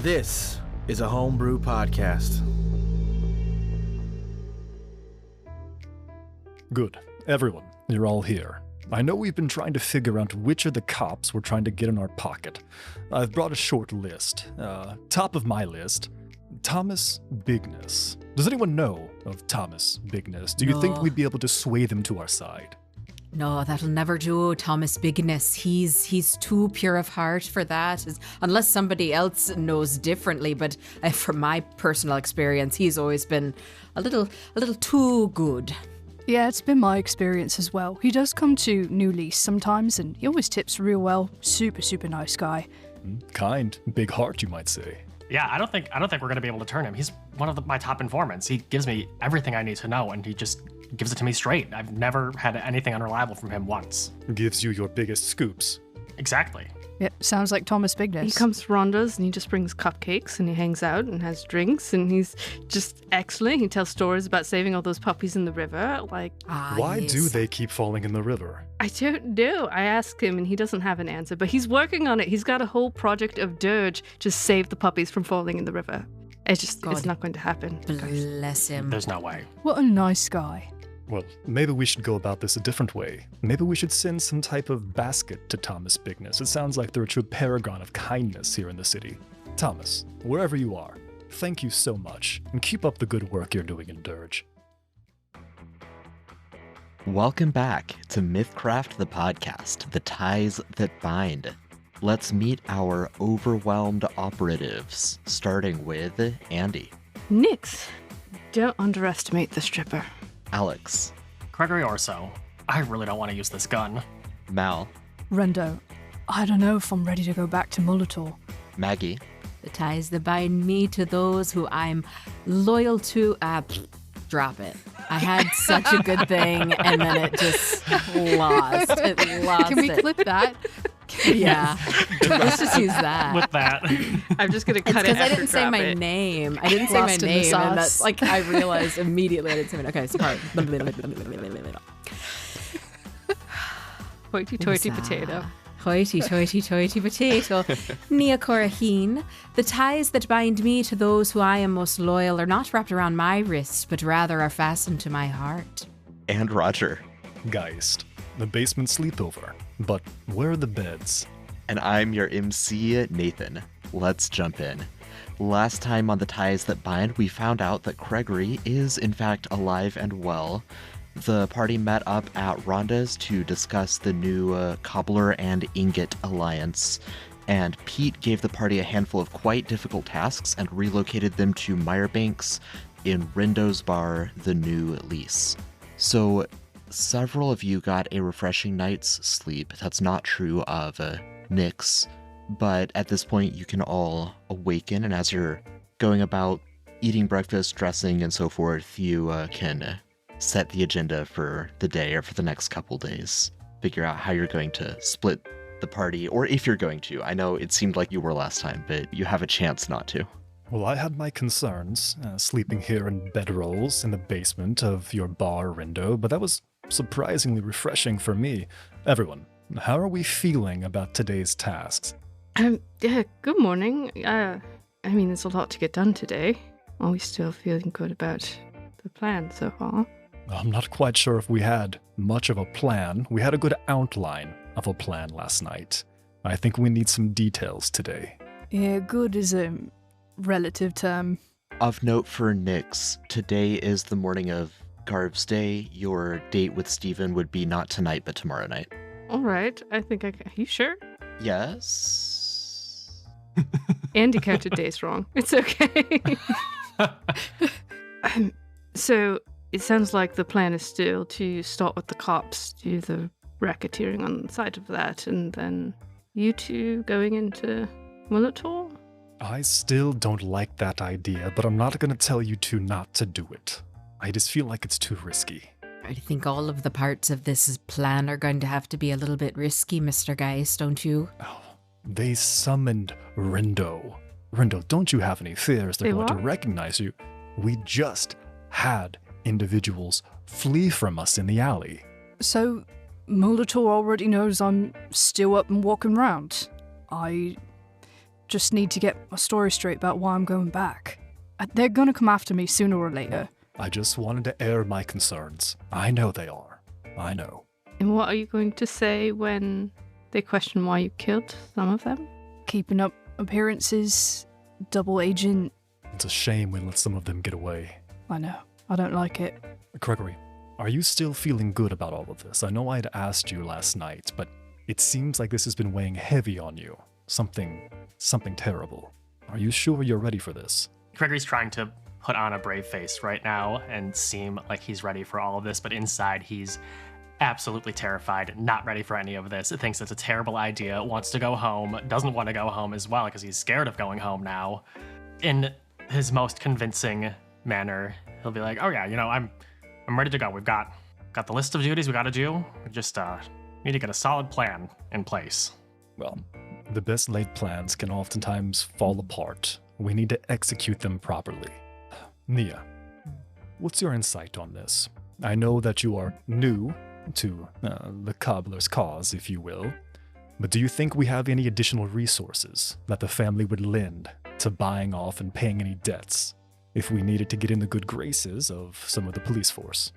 This is a homebrew podcast. Good. Everyone, you're all here. I know we've been trying to figure out which of the cops we're trying to get in our pocket. I've brought a short list. Top of my list, Thomas Bigness. Does anyone know of Thomas Bigness? Do you think we'd be able to sway them to our side? No, that'll never do, Thomas Bigness. He's too pure of heart for that. Unless somebody else knows differently, but from my personal experience, he's always been a little too good. Yeah, it's been my experience as well. He does come to New Lease sometimes, and he always tips real well. Super, super nice guy. Kind, big heart, you might say. Yeah, I don't think we're gonna be able to turn him. He's one of my top informants. He gives me everything I need to know, and he just gives it to me straight. I've never had anything unreliable from him once. Gives you your biggest scoops. Exactly. Yep, sounds like Thomas Bigness. He comes to Rhonda's and he just brings cupcakes and he hangs out and has drinks and he's just excellent. He tells stories about saving all those puppies in the river. Why yes. do they keep falling in the river? I don't know. I asked him and he doesn't have an answer, but he's working on it. He's got a whole project of dirge to save the puppies from falling in the river. It's not going to happen. Bless him. There's no way. What a nice guy. Well, maybe we should go about this a different way. Maybe we should send some type of basket to Thomas Bigness. It sounds like they're a true paragon of kindness here in the city. Thomas, wherever you are, thank you so much, and keep up the good work you're doing in Dirge. Welcome back to Mythcraft the podcast, The Ties That Bind. Let's meet our overwhelmed operatives, starting with Andy. Nix, don't underestimate the stripper. Alex. Craigory or so. I really don't want to use this gun. Mal. Rendo, I don't know if I'm ready to go back to Molitor. Maggie. The ties that bind me to those who I'm loyal to. Drop it. I had such a good thing, and then it just lost. It lost. Can we clip that? Yeah. Let's just use that. With that. I'm just going to It's cut it because I didn't say my name. I didn't say my Lost in the name, and that's sauce. like I realized immediately I didn't say my name. Okay, sorry. Hoity-toity potato. Hoity-toity potato. Nia Coraheen. The ties that bind me to those who I am most loyal are not wrapped around my wrist, but rather are fastened to my heart. And Roger. Geist. The basement sleepover. But where are the beds? And I'm your MC, Nathan. Let's jump in. Last time on The Ties That Bind, we found out that Craigory is in fact alive and well. The party met up at Rhonda's to discuss the new Cobbler and Ingot alliance, and Pete gave the party a handful of quite difficult tasks and relocated them to Meyerbanks in Rendo's bar, The New Lease. So several of you got a refreshing night's sleep. That's not true of Nyx, but at this point you can all awaken, and as you're going about eating breakfast, dressing, and so forth, you can set the agenda for the day or for the next couple days. Figure out how you're going to split the party, or if you're going to. I know it seemed like you were last time, but you have a chance not to. Well, I had my concerns, sleeping here in bedrolls in the basement of your bar, Rendo, but that was surprisingly refreshing for me. Everyone, how are we feeling about today's tasks? Yeah, good morning. There's a lot to get done today. Are we still feeling good about the plan so far? I'm not quite sure if we had much of a plan. We had a good outline of a plan last night. I think we need some details today. Yeah, good is a relative term. Of note for Nyx, today is the morning of Garv's Day. Your date with Steven would be not tonight, but tomorrow night. All right, I think are you sure? Yes? Andy counted days wrong. It's okay. So it sounds like the plan is still to start with the cops, do the racketeering on the side of that, and then you two going into Molitor? I still don't like that idea, but I'm not going to tell you two not to do it. I just feel like it's too risky. I think all of the parts of this plan are going to have to be a little bit risky, Mr. Geist, don't you? Oh, they summoned Rendo. Rendo, don't you have any fears they're going to recognize you? We just had individuals flee from us in the alley. So, Molitor already knows I'm still up and walking round. just need to get my story straight about why I'm going back. They're gonna come after me sooner or later. I just wanted to air my concerns. I know they are. I know. And what are you going to say when they question why you killed some of them? Keeping up appearances, double agent. It's a shame we let some of them get away. I know. I don't like it. Craigory, are you still feeling good about all of this? I know I'd asked you last night, but it seems like this has been weighing heavy on you. Something terrible. Are you sure you're ready for this? Craigory's trying to put on a brave face right now and seem like he's ready for all of this, but inside he's absolutely terrified, not ready for any of this. Thinks it's a terrible idea, wants to go home, doesn't want to go home as well because he's scared of going home now. In his most convincing manner, he'll be like, "Oh yeah, I'm ready to go. We've got the list of duties we got to do. We just need to get a solid plan in place." Well, the best laid plans can oftentimes fall apart. We need to execute them properly. Nia, what's your insight on this? I know that you are new to the cobbler's cause, if you will, but do you think we have any additional resources that the family would lend to buying off and paying any debts if we needed to get in the good graces of some of the police force?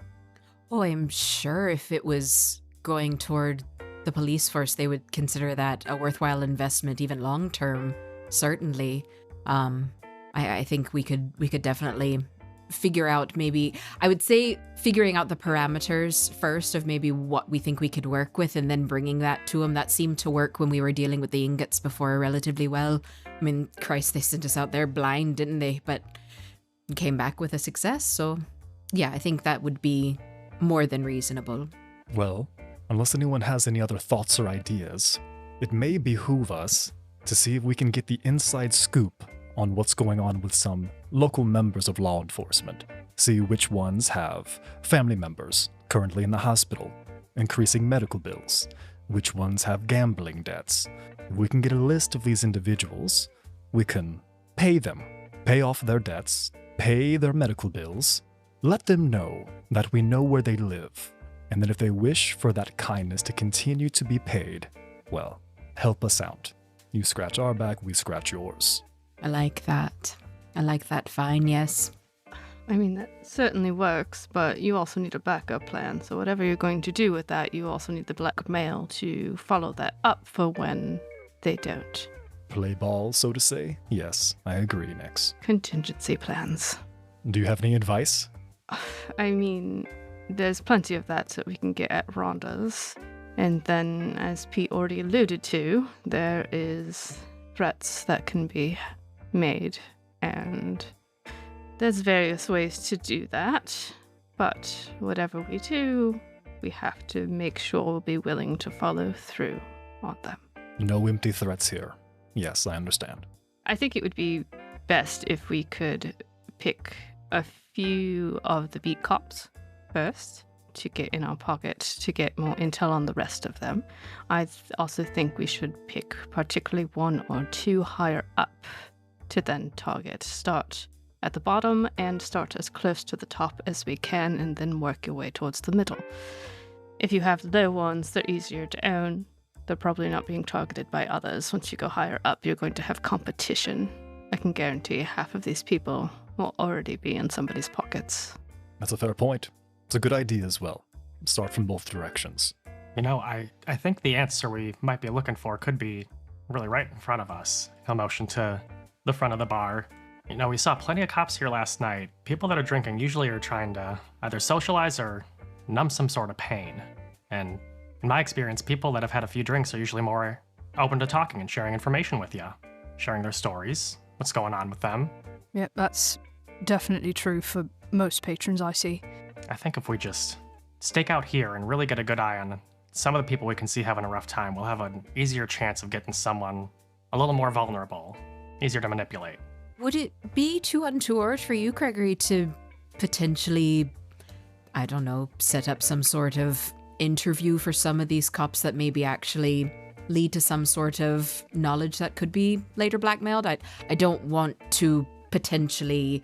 Oh, I'm sure if it was going toward the police force, they would consider that a worthwhile investment, even long term. Certainly, I think we could definitely figure out, maybe I would say figuring out the parameters first of maybe what we think we could work with, and then bringing that to them. That seemed to work when we were dealing with the ingots before relatively well. I mean, Christ, they sent us out there blind, didn't they? But came back with a success. So yeah, I think that would be more than reasonable. Well, unless anyone has any other thoughts or ideas, it may behoove us to see if we can get the inside scoop on what's going on with some local members of law enforcement. See which ones have family members currently in the hospital, increasing medical bills, which ones have gambling debts. If we can get a list of these individuals, we can pay them, pay off their debts, pay their medical bills, let them know that we know where they live, and that if they wish for that kindness to continue to be paid, well, help us out. You scratch our back, we scratch yours. I like that. I like that fine, yes. I mean, that certainly works, but you also need a backup plan. So whatever you're going to do with that, you also need the blackmail to follow that up for when they don't. Play ball, so to say? Yes, I agree, Nix. Contingency plans. Do you have any advice? I mean, there's plenty of that we can get at Rhonda's. And then, as Pete already alluded to, there is threats that can be made, and there's various ways to do that, but whatever we do, we have to make sure we'll be willing to follow through on them. No empty threats here. Yes, I understand. I think it would be best if we could pick a few of the beat cops first to get in our pocket to get more intel on the rest of them. I also think we should pick particularly one or two higher up to then target. Start at the bottom and start as close to the top as we can, and then work your way towards the middle. If you have low ones, they're easier to own. They're probably not being targeted by others. Once you go higher up, you're going to have competition. I can guarantee half of these people will already be in somebody's pockets. That's a fair point. It's a good idea as well. Start from both directions. I think the answer we might be looking for could be really right in front of us. He'll motion to the front of the bar. We saw plenty of cops here last night. People that are drinking usually are trying to either socialize or numb some sort of pain. And in my experience, people that have had a few drinks are usually more open to talking and sharing information with you, sharing their stories, what's going on with them. Yeah, that's definitely true for most patrons I see. I think if we just stake out here and really get a good eye on some of the people we can see having a rough time, we'll have an easier chance of getting someone a little more vulnerable, easier to manipulate. Would it be too untoward for you, Craigory, to potentially, I don't know, set up some sort of interview for some of these cops that maybe actually lead to some sort of knowledge that could be later blackmailed? I don't want to potentially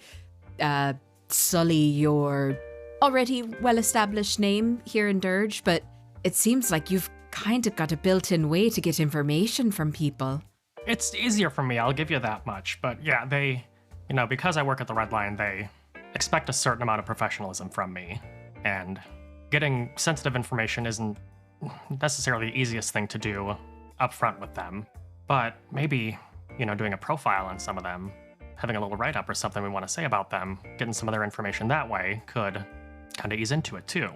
sully your already well-established name here in Dirge, but it seems like you've kind of got a built-in way to get information from people. It's easier for me, I'll give you that much. But yeah, they, because I work at the Red Lion, they expect a certain amount of professionalism from me. And getting sensitive information isn't necessarily the easiest thing to do up front with them. But maybe, doing a profile on some of them, having a little write-up or something we want to say about them, getting some of their information that way could kind of ease into it too.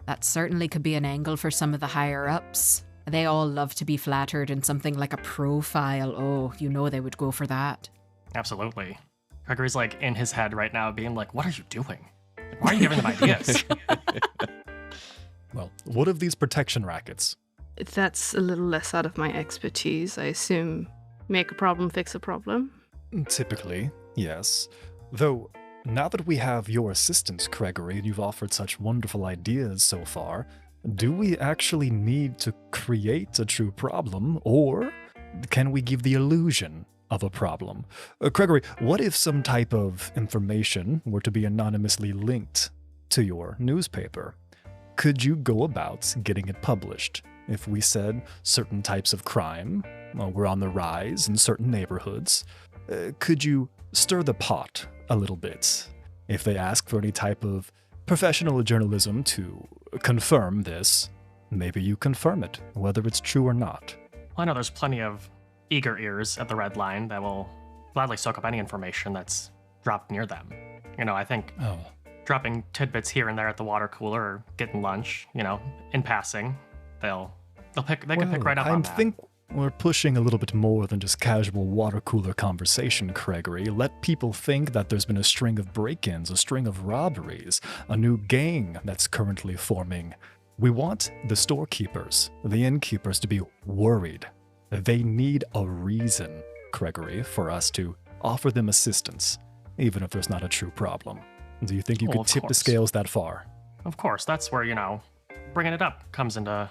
That certainly could be an angle for some of the higher-ups. They all love to be flattered in something like a profile. Oh, they would go for that. Absolutely. Craigory's like in his head right now being like, what are you doing? Why are you giving them ideas? Well, what of these protection rackets? That's a little less out of my expertise. I assume make a problem, fix a problem. Typically, yes. Though, now that we have your assistance, Craigory, and you've offered such wonderful ideas so far, do we actually need to create a true problem, or can we give the illusion of a problem? Craigory, what if some type of information were to be anonymously linked to your newspaper? Could you go about getting it published? If we said certain types of crime were on the rise in certain neighborhoods, could you stir the pot a little bit? If they ask for any type of professional journalism to confirm this, maybe you confirm it, whether it's true or not. Well, I know there's plenty of eager ears at the Red Line that will gladly soak up any information that's dropped near them. I think dropping tidbits here and there at the water cooler or getting lunch, in passing, they can pick right up on that. I think we're pushing a little bit more than just casual water cooler conversation, Craigory. Let people think that there's been a string of break-ins, a string of robberies, a new gang that's currently forming. We want the storekeepers, the innkeepers to be worried. They need a reason, Craigory, for us to offer them assistance, even if there's not a true problem. Do you think you could tip the scales that far? Of course, that's where, bringing it up comes into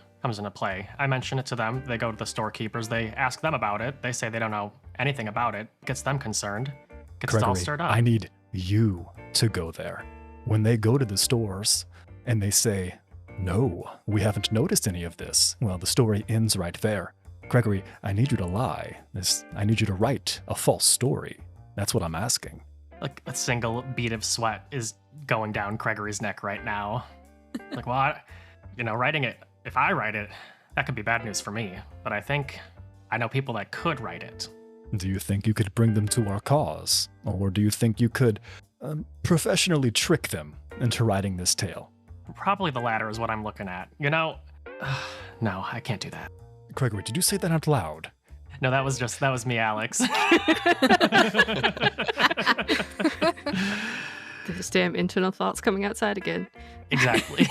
play. I mention it to them, they go to the storekeepers, they ask them about it, they say they don't know anything about it, gets them concerned, gets it all stirred up. I need you to go there. When they go to the stores and they say, no, we haven't noticed any of this, well, the story ends right there. Craigory, I need you to lie. I need you to write a false story. That's what I'm asking. Like a single bead of sweat is going down Craigory's neck right now. Like, well, writing it, if I write it, that could be bad news for me. But I think I know people that could write it. Do you think you could bring them to our cause? Or do you think you could professionally trick them into writing this tale? Probably the latter is what I'm looking at. No, I can't do that. Craigory, did you say that out loud? No, that was me, Alex. Those damn internal thoughts coming outside again. Exactly.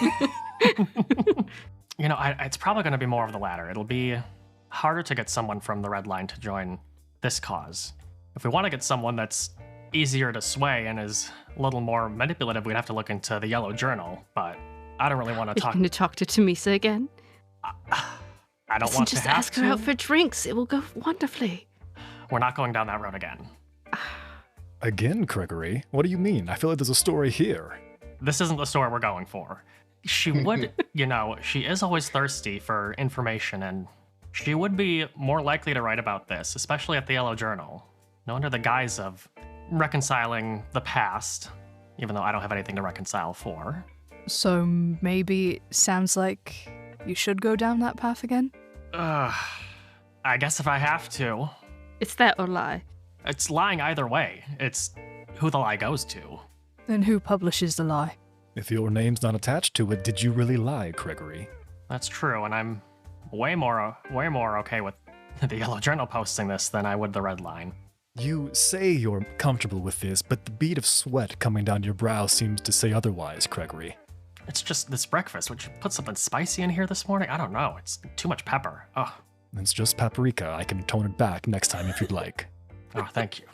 It's probably going to be more of the latter. It'll be harder to get someone from the Red Line to join this cause. If we want to get someone that's easier to sway and is a little more manipulative, we'd have to look into the Yellow Journal, but I don't really want to talk. Are you going to talk to Tamisa again? I don't want to have to. Just ask her out for drinks. It will go wonderfully. We're not going down that road again. Again, Craigory? What do you mean? I feel like there's a story here. This isn't the story we're going for. She would, she is always thirsty for information, and she would be more likely to write about this, especially at the Yellow Journal. Under the guise of reconciling the past, even though I don't have anything to reconcile for. So maybe it sounds like you should go down that path again? I guess if I have to. It's that or lie. It's lying either way. It's who the lie goes to. Then who publishes the lie? If your name's not attached to it, did you really lie, Craigory? That's true, and I'm way more okay with the Yellow Journal posting this than I would the Red Line. You say you're comfortable with this, but the bead of sweat coming down your brow seems to say otherwise, Craigory. It's just this breakfast. Would you put something spicy in here this morning? I don't know. It's too much pepper. Oh. It's just paprika. I can tone it back next time if you'd like. Oh, thank you.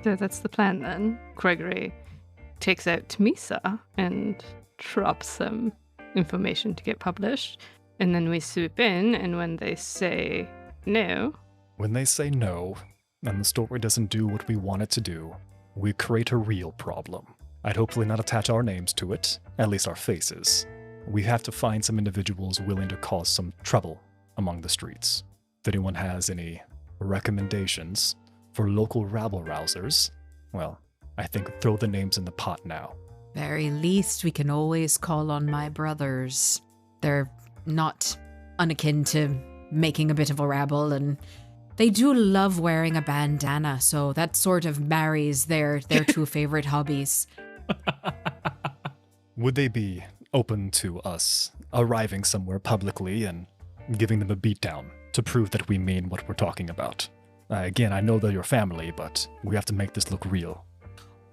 So that's the plan then. Craigory takes out Tamisa and drops some information to get published. And then we swoop in, and when they say no... When they say no, and the story doesn't do what we want it to do, we create a real problem. I'd hopefully not attach our names to it, at least our faces. We have to find some individuals willing to cause some trouble among the streets. If anyone has any recommendations for local rabble-rousers, well, I think throw the names in the pot now. Very least, we can always call on my brothers. They're not unakin to making a bit of a rabble, and they do love wearing a bandana, so that sort of marries their two favorite hobbies. Would they be open to us arriving somewhere publicly and giving them a beatdown to prove that we mean what we're talking about? Again, I know they're your family, but we have to make this look real.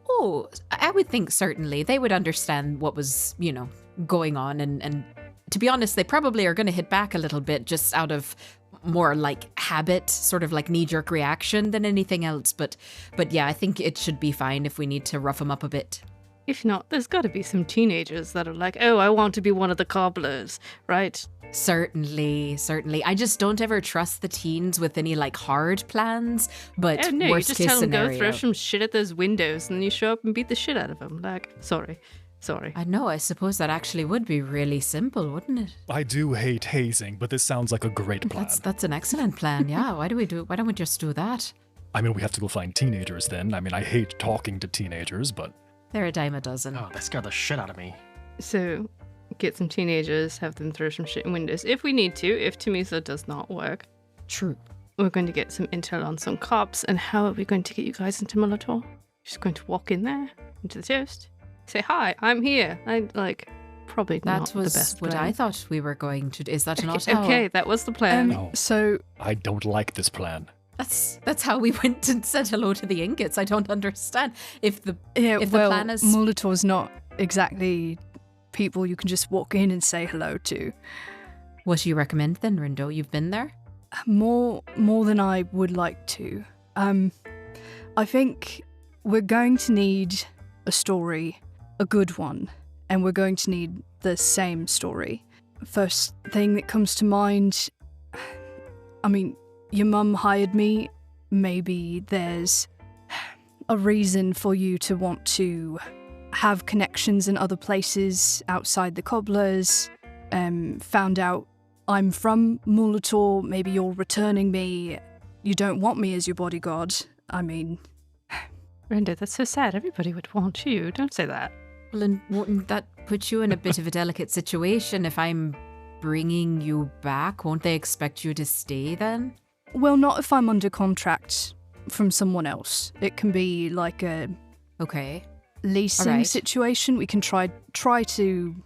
Oh, I would think certainly they would understand what was, going on. And to be honest, they probably are going to hit back a little bit just out of more like habit, sort of like knee-jerk reaction than anything else. But yeah, I think it should be fine if we need to rough them up a bit. If not, there's got to be some teenagers that are like, oh, I want to be one of the cobblers, right? Certainly. I just don't ever trust the teens with any like hard plans, but Oh, no, worst you just case tell them scenario. go throw some shit at those windows and you show up and beat the shit out of them. Like, sorry. I know, I suppose that actually would be really simple, wouldn't it? I do hate hazing, but this sounds like a great plan. That's an excellent plan, yeah. Why don't we just do that? I mean, we have to go find teenagers then. I mean, I hate talking to teenagers, but... They're a dime a dozen. Oh, they scared the shit out of me. So, get some teenagers, have them throw some shit in windows. If we need to, if Tamisa does not work, True. we're going to get some intel on some cops. And how are we going to get you guys into Molitor? Just going to walk in there, into the toast, say, hi, I'm here. Probably not That was the best what plan. I thought we were going to do. Is that not how? Okay, that was the plan. No. So, I don't like this plan. That's how we went and said hello to the ingots. I don't understand. If the yeah, the plan is Molitor's not exactly people you can just walk in and say hello to. what do you recommend then, Rendo? You've been there? More than I would like to. I think we're going to need a story, a good one, and we're going to need the same story. First thing that comes to mind, I mean, your mum hired me. Maybe there's a reason for you to want to have connections in other places outside the cobblers. Found out I'm from Molitor. Maybe you're returning me. You don't want me as your bodyguard. I mean... Rendo, that's so sad. Everybody would want you. Don't say that. Well, and wouldn't that put you in a bit of a delicate situation if I'm bringing you back? Won't they expect you to stay then? Well, not if I'm under contract from someone else. It can be like a Okay. leasing Alright. situation. We can try to...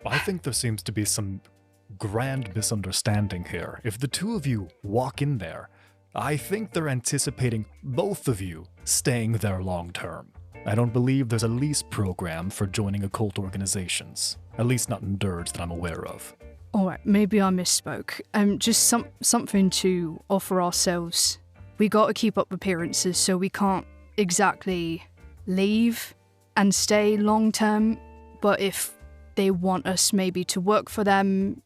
I think there seems to be some grand misunderstanding here. If the two of you walk in there, I think they're anticipating both of you staying there long term. I don't believe there's a lease program for joining occult organizations, at least not in Dirge that I'm aware of. Alright, maybe I misspoke. Just something to offer ourselves. We gotta keep up appearances, so we can't exactly leave and stay long term, but if they want us maybe to work for them,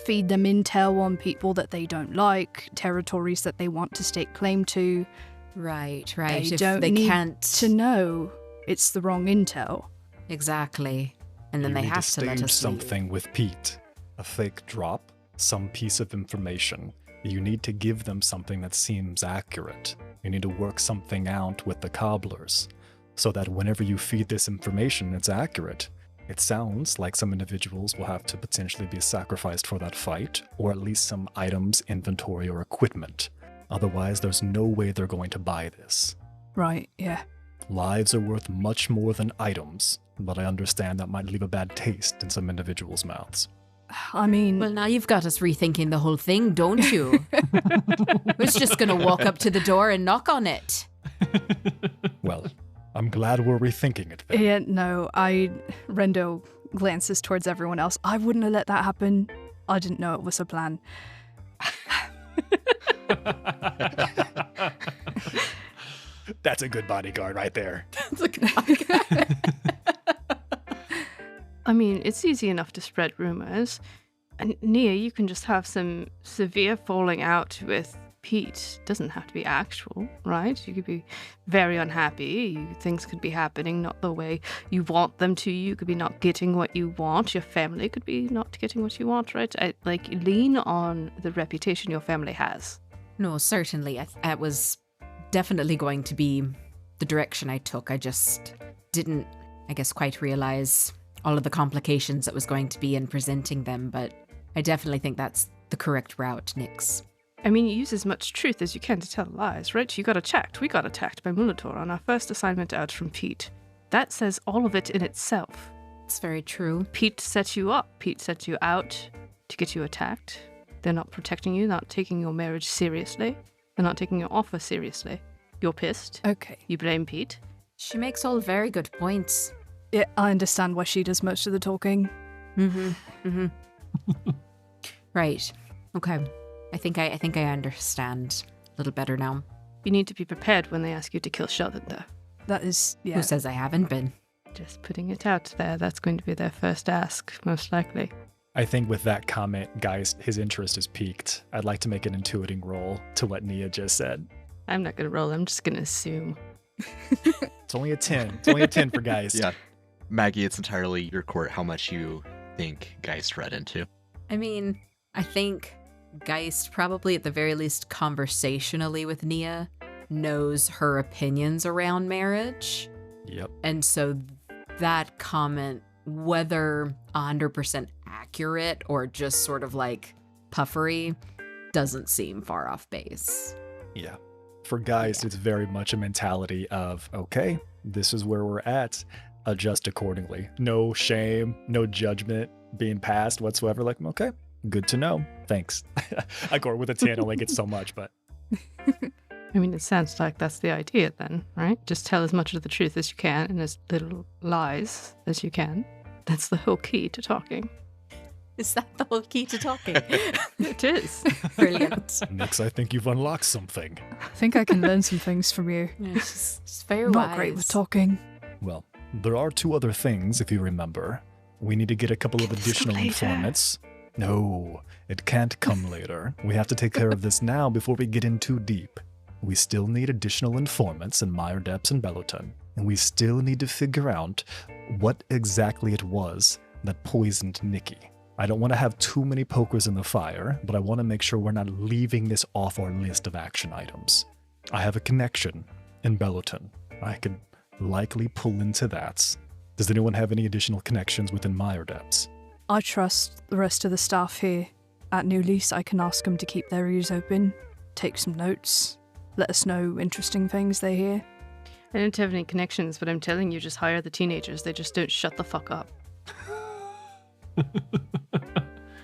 feed them intel on people that they don't like, territories that they want to stake claim to, Right. they If don't they need can't to know it's the wrong intel. exactly, and then You they need have to to let stage us something with Pete. A fake drop, some piece of information. You need to give them something that seems accurate. You need to work something out with the cobblers, so that whenever you feed this information, it's accurate. It sounds like some individuals will have to potentially be sacrificed for that fight, or at least some items, inventory, or equipment. Otherwise, there's no way they're going to buy this. Right, yeah. Lives are worth much more than items, but I understand that might leave a bad taste in some individuals' mouths. I mean... Well, now you've got us rethinking the whole thing, don't you? We're just going to walk up to the door and knock on it. Well, I'm glad we're rethinking it then. Yeah, no, Rendo glances towards everyone else. I wouldn't have let that happen. I didn't know it was a plan. That's a good bodyguard right there. I mean, it's easy enough to spread rumors. And Nia, you can just have some severe falling out with Pete. Doesn't have to be actual, right? You could be very unhappy. Things could be happening not the way you want them to. You could be not getting what you want. Your family could be not getting what you want, right? Lean on the reputation your family has. No, certainly. That was definitely going to be the direction I took. I just didn't, I guess, quite realize all of the complications that was going to be in presenting them, but I definitely think that's the correct route, Nyx. I mean, you use as much truth as you can to tell lies, right? You got attacked. We got attacked by Mulator on our first assignment out from Pete. That says all of it in itself. It's very true. Pete set you up. Pete set you out to get you attacked. They're not protecting you, not taking your marriage seriously. They're not taking your offer seriously. You're pissed. Okay. You blame Pete. She makes all very good points. Yeah, I understand why she does most of the talking. Right. Okay. I think I understand a little better now. You need to be prepared when they ask you to kill Sheldon, though. That is, yeah. Who says I haven't been? Just putting it out there. That's going to be their first ask, most likely. I think with that comment, Geist, his interest is piqued. I'd like to make an intuiting roll to what Nia just said. I'm not going to roll. I'm just going to assume. It's only a 10. It's only a 10 for Geist. Yeah. Maggie, it's entirely your court how much you think Geist read into. I mean, I think Geist probably at the very least conversationally with Nia knows her opinions around marriage. Yep. And so that comment, whether 100% accurate or just sort of like puffery, doesn't seem far off base. Yeah. For Geist, it's very much a mentality of, okay, this is where we're at. Adjust accordingly. No shame, no judgment being passed whatsoever. Like, okay, good to know. Thanks. I go with a 10, only get so much, but. I mean, it sounds like that's the idea then, right? Just tell as much of the truth as you can and as little lies as you can. That's the whole key to talking. Is that the whole key to talking? It is. Brilliant. Next, I think you've unlocked something. I think I can learn some things from you. Yeah, it's very Not wise. great with talking. Well, there are 2 other things, if you remember. We need to get a couple of additional later. informants. No, it can't come later. We have to take care of this now before we get in too deep. We still need additional informants in Meyer Depths and Belloton, and we still need to figure out what exactly it was that poisoned Nikki. I don't want to have too many pokers in the fire, but I want to make sure we're not leaving this off our list of action items. I have a connection in Belloton. I could likely pull into that. Does anyone have any additional connections within Meyer Depths? I trust the rest of the staff here at New Lease. I can ask them to keep their ears open, take some notes, let us know interesting things they hear. I don't have any connections, but I'm telling you, just hire the teenagers. They just don't shut the fuck up.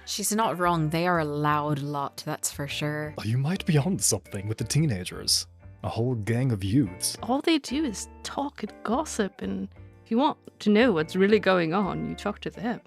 She's not wrong. They are a loud lot, that's for sure. You might be on something with the teenagers. A whole gang of youths. All they do is talk and gossip, and if you want to know what's really going on, you talk to them.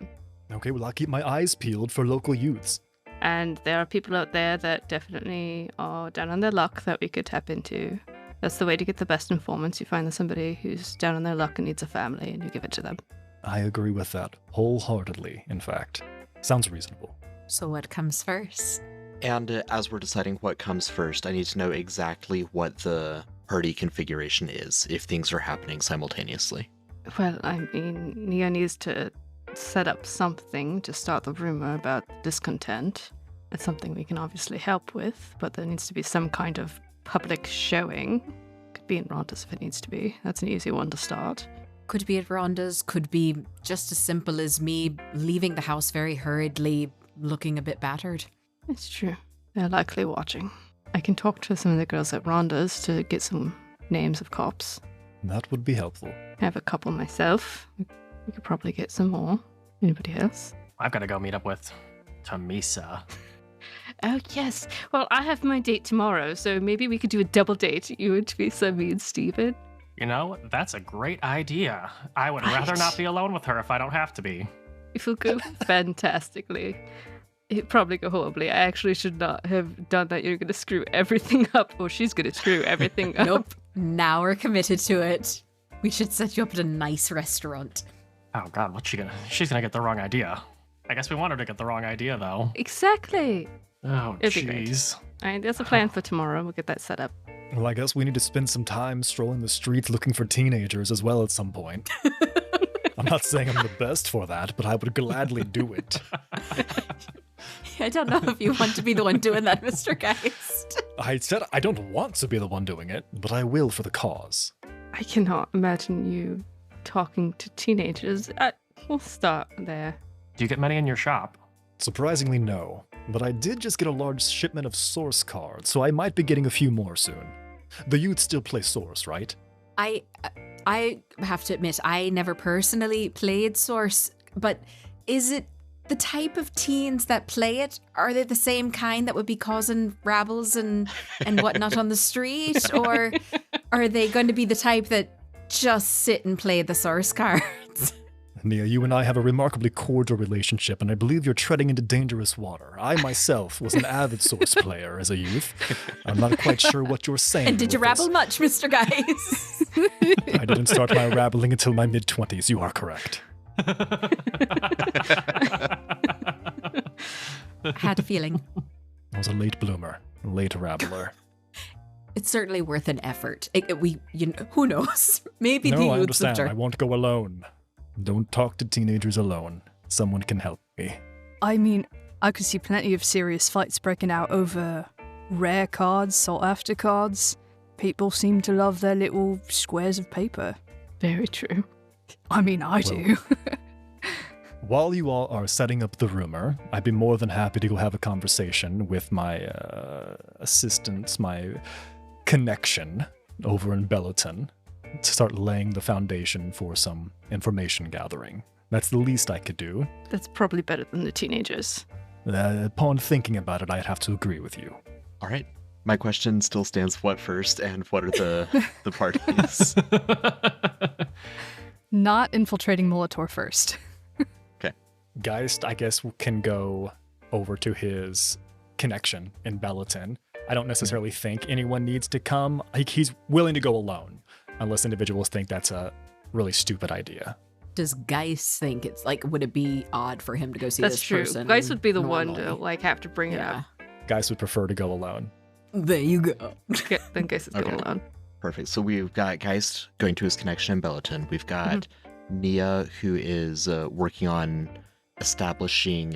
Okay, well, I'll keep my eyes peeled for local youths. And there are people out there that definitely are down on their luck that we could tap into. That's the way to get the best informants. You find somebody who's down on their luck and needs a family, and you give it to them. I agree with that wholeheartedly, in fact. Sounds reasonable. So what comes first? And as we're deciding what comes first, I need to know exactly what the party configuration is if things are happening simultaneously. Well, I mean, Nia needs to set up something to start the rumor about discontent. It's something we can obviously help with, but there needs to be some kind of public showing. Could be in Ronda's if it needs to be. That's an easy one to start. Could be at Rhonda's, could be just as simple as me leaving the house very hurriedly, looking a bit battered. It's true. They're likely watching. I can talk to some of the girls at Ronda's to get some names of cops. That would be helpful. I have a couple myself. We could probably get some more. Anybody else? I've got to go meet up with Tamisa. Oh, yes. Well, I have my date tomorrow, so maybe we could do a double date. You and Teresa, me and Steven. You know, that's a great idea. I would rather Right. not be alone with her if I don't have to be. It will go fantastically. It'd probably go horribly. I actually should not have done that. You're going to screw everything up, or she's going to screw everything up. Nope. Now we're committed to it. We should set you up at a nice restaurant. Oh God, what's she gonna? She's gonna get the wrong idea. I guess we want her to get the wrong idea, though. Exactly. Oh, It'd be great. jeez. All right, there's a plan for tomorrow. We'll get that set up. Well, I guess we need to spend some time strolling the streets looking for teenagers as well at some point. I'm not saying I'm the best for that, but I would gladly do it. I don't know if you want to be the one doing that, Mr. Geist. I said I don't want to be the one doing it, but I will for the cause. I cannot imagine you talking to teenagers. We'll start there. Do you get many in your shop? Surprisingly, no. But I did just get a large shipment of Source cards, so I might be getting a few more soon. The youth still play Source, right? I have to admit, I never personally played Source, but is it the type of teens that play it? Are they the same kind that would be causing rabbles and whatnot on the street? Or are they going to be the type that just sit and play the Source cards? Nia, you and I have a remarkably cordial relationship, and I believe you're treading into dangerous water. I myself was an avid Source player as a youth. I'm not quite sure what you're saying. And did you rabble much, Mr. Geist? I didn't start my rabbling until my mid-20s. You are correct. I had a feeling. I was a late bloomer, a late rabbler. It's certainly worth an effort. Who knows? Maybe No, the I youths understand. of I won't go alone. Don't talk to teenagers alone. Someone can help me. I mean, I could see plenty of serious fights breaking out over rare cards, sought after cards. People seem to love their little squares of paper. Very true. I mean, I do. While you all are setting up the rumor, I'd be more than happy to go have a conversation with my assistants, my connection over in Bellaton, to start laying the foundation for some information gathering. That's the least I could do. That's probably better than the teenagers. Upon thinking about it, I'd have to agree with you. All right. My question still stands: what first, and what are the parties? Not infiltrating Molitor first. Geist, I guess, can go over to his connection in Bellaton. I don't necessarily think anyone needs to come. He's willing to go alone, unless individuals think that's a really stupid idea. Does Geist think it's like, would it be odd for him to go see That's this true. person? Geist would be the one normally? to have to bring it up. Geist would prefer to go alone. There you go. Okay, then Geist is going Okay. alone. Perfect. So we've got Geist going to his connection in Bellaton. We've got Nia, who is working on establishing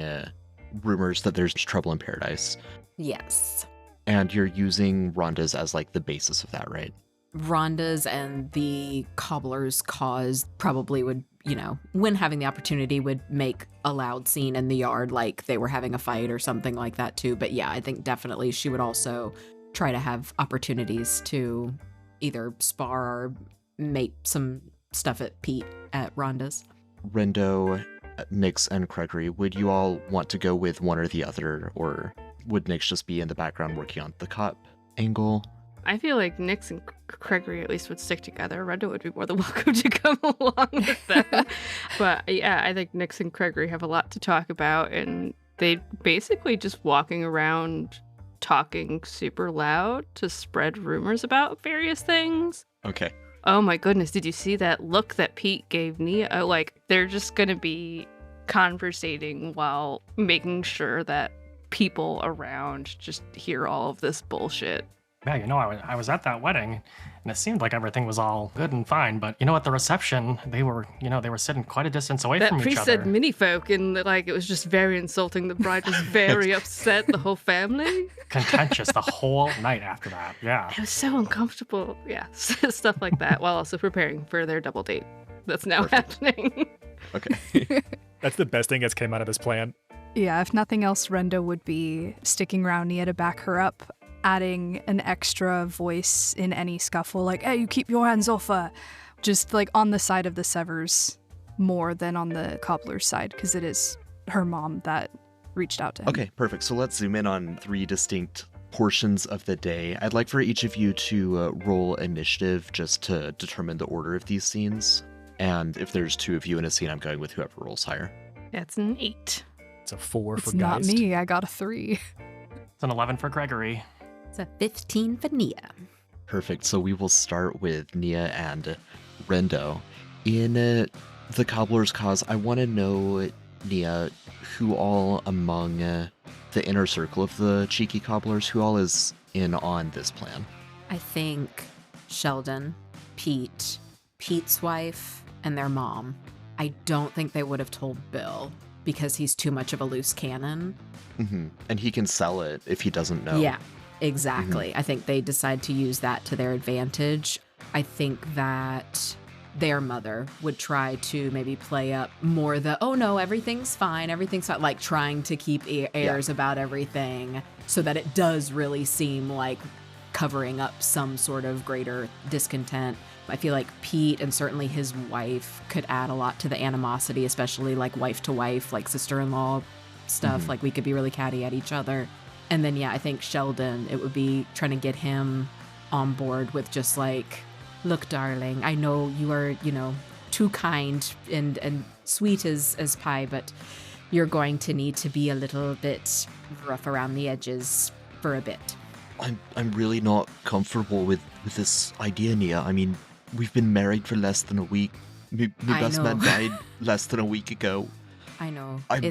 rumors that there's trouble in paradise. Yes. And you're using Rhonda's as like the basis of that, right? Rhonda's and the cobbler's cause probably would, when having the opportunity, would make a loud scene in the yard like they were having a fight or something like that too. But yeah, I think definitely she would also try to have opportunities to either spar or make some stuff at Pete at Rhonda's. Rendo, Nyx, and Craigory, would you all want to go with one or the other, or would Nyx just be in the background working on the cop angle? I feel like Nyx and Craigory at least would stick together. Rendo would be more than welcome to come along with them. But yeah, I think Nyx and Craigory have a lot to talk about, and they basically just walking around talking super loud to spread rumors about various things. Okay. Oh my goodness, did you see that look that Pete gave Nia? Like, they're just gonna be conversating while making sure that people around just hear all of this bullshit. Yeah, I was at that wedding, and it seemed like everything was all good and fine. But at the reception, they were sitting quite a distance away That from each priest other. said mini folk, and it was just very insulting. The bride was very upset, the whole family. Contentious the whole night after that. Yeah. It was so uncomfortable. Yeah, stuff like that, while also preparing for their double date that's now happening. Okay. That's the best thing that's came out of this plan. Yeah, if nothing else, Rendo would be sticking around Nia to back her up, adding an extra voice in any scuffle, like, hey, you keep your hands off her. Just like on the side of the Severs more than on the cobbler's side, because it is her mom that reached out to him. Okay, perfect. So let's zoom in on 3 distinct portions of the day. I'd like for each of you to roll initiative just to determine the order of these scenes. And if there's 2 of you in a scene, I'm going with whoever rolls higher. That's an 8. It's a 4 for It's not Geist. me, I got a 3. It's an 11 for Craigory. It's a 15 for Nia. Perfect. So we will start with Nia and Rendo. In the cobbler's cause, I want to know, Nia, who all among the inner circle of the cheeky cobblers, who all is in on this plan? I think Sheldon, Pete, Pete's wife, and their mom. I don't think they would have told Bill. because he's too much of a loose cannon. And he can sell it if he doesn't know. Yeah, exactly. I think they decide to use that to their advantage. I think that their mother would try to maybe play up more oh no, everything's fine, like trying to keep airs about everything so that it does really seem like covering up some sort of greater discontent. I feel like Pete and certainly his wife could add a lot to the animosity, especially like wife to wife, like sister-in-law stuff. Like we could be really catty at each other. And then, I think Sheldon, it would be trying to get him on board with just like, look, darling, I know you are, too kind and sweet as pie, but you're going to need to be a little bit rough around the edges for a bit. I'm really not comfortable with this idea, Nia. I mean, we've been married for less than a week. My best man died less than a week ago. I know. I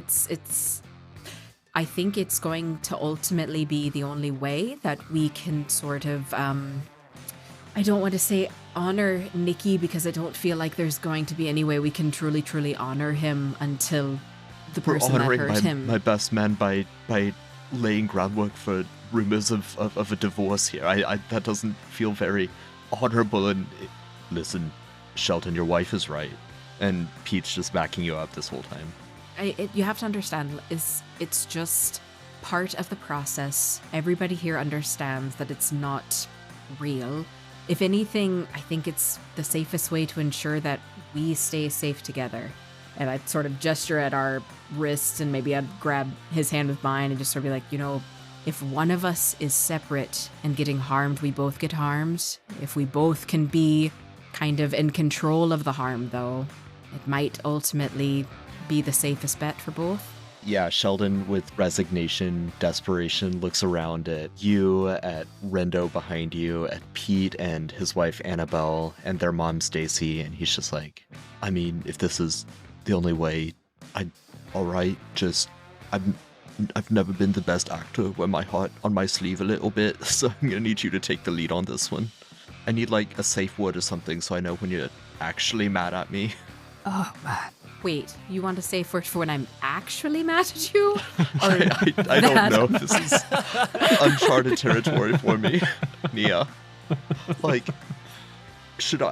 think it's going to ultimately be the only way that we can sort of, I don't want to say honor Nikki, because I don't feel like there's going to be any way we can truly, truly honor him until the person that hurt him. My best man by laying groundwork for rumors of a divorce here. I that doesn't feel very honorable. And listen, Sheldon, your wife is right, and Pete's just backing you up this whole time. You have to understand, it's just part of the process. Everybody here understands that it's not real. If anything, I think it's the safest way to ensure that we stay safe together. And I'd sort of gesture at our wrists, and maybe I'd grab his hand with mine and just sort of be like, if one of us is separate and getting harmed, we both get harmed. If we both can be kind of in control of the harm, though, it might ultimately be the safest bet for both. Yeah, Sheldon, with resignation, desperation, looks around at you, at Rendo behind you, at Pete and his wife Annabelle, and their mom Stacy, and he's just like, I mean, if this is the only way, alright, I've never been the best actor, wear my heart on my sleeve a little bit, so I'm gonna need you to take the lead on this one. I need like a safe word or something so I know when you're actually mad at me. Oh, man. Wait, you want to say for when I'm actually mad at you? I don't know. This is uncharted territory for me, Nia. Like,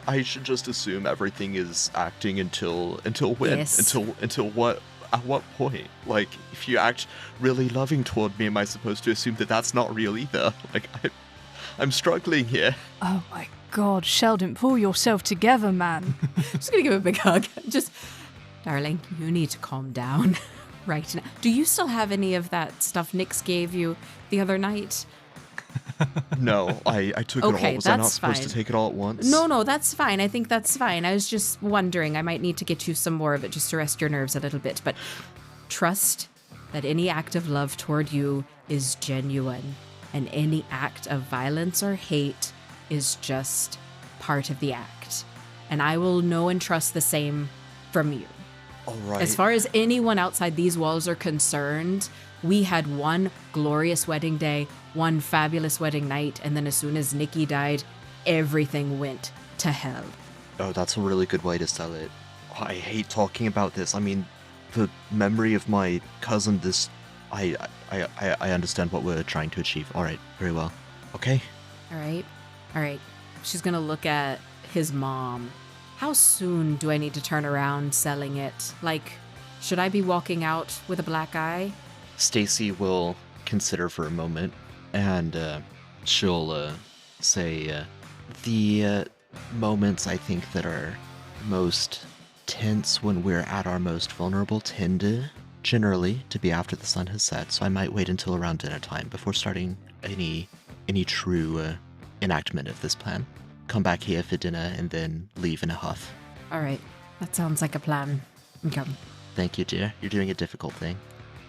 I should just assume everything is acting until when? Yes. Until what? At what point? Like, if you act really loving toward me, am I supposed to assume that that's not real either? Like, I'm struggling here. Oh my God, Sheldon, pull yourself together, man. I'm just gonna give him a big hug. Just, darling, you need to calm down right now. Do you still have any of that stuff Nix gave you the other night? No, I took it all. Was I not supposed to take it all at once? No, that's fine. I think that's fine. I was just wondering. I might need to get you some more of it just to rest your nerves a little bit. But trust that any act of love toward you is genuine, and any act of violence or hate is just part of the act. And I will know and trust the same from you. All right. As far as anyone outside these walls are concerned, we had one glorious wedding day, one fabulous wedding night, and then as soon as Nikki died, everything went to hell. Oh, that's a really good way to sell it. I hate talking about this. I mean, the memory of my cousin, I understand what we're trying to achieve. All right, very well. Okay. All right. She's gonna look at his mom. How soon do I need to turn around selling it? Like, should I be walking out with a black eye? Stacy will consider for a moment, and she'll say, the moments I think that are most tense when we're at our most vulnerable tend to generally to be after the sun has set, so I might wait until around dinner time before starting any true enactment of this plan. Come back here for dinner and then leave in a huff. All right, that sounds like a plan. Okay. Thank you, dear. You're doing a difficult thing.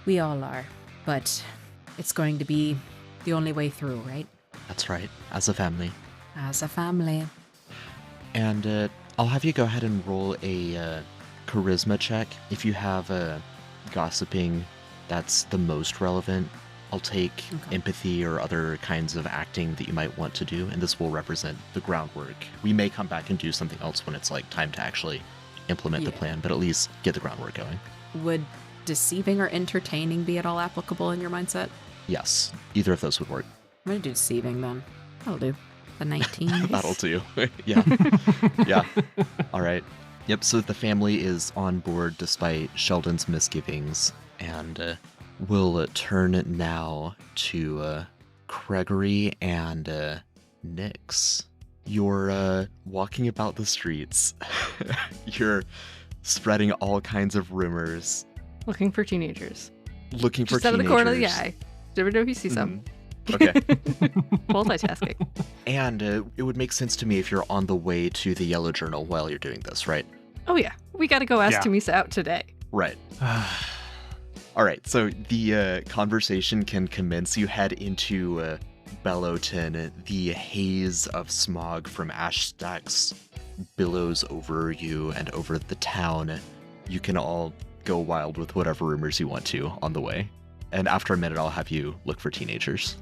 We all are, but it's going to be the only way through, right? That's right, as a family. As a family. And I'll have you go ahead and roll a charisma check. If you have gossiping, that's the most relevant. I'll take empathy or other kinds of acting that you might want to do, and this will represent the groundwork. We may come back and do something else when it's like time to actually implement the plan, but at least get the groundwork going. Would deceiving or entertaining be at all applicable in your mindset? Yes, either of those would work. I'm going to do deceiving then. That'll do. The 19. That'll do. Yeah. Yeah. All right. Yep, so the family is on board despite Sheldon's misgivings, and we'll turn now to Craigory and Nyx. You're walking about the streets. You're spreading all kinds of rumors. Looking for teenagers. Looking for Just out teenagers. of the corner of the eye. Never know if you see some. Okay. Multitasking. And it would make sense to me if you're on the way to the Yellow Journal while you're doing this, right? Oh yeah, we gotta go ask Yeah. Tamisa out today. Right. All right, so the conversation can commence. You head into Bellowton. The haze of smog from ash stacks billows over you and over the town. You can all go wild with whatever rumors you want to on the way. And after a minute, I'll have you look for teenagers.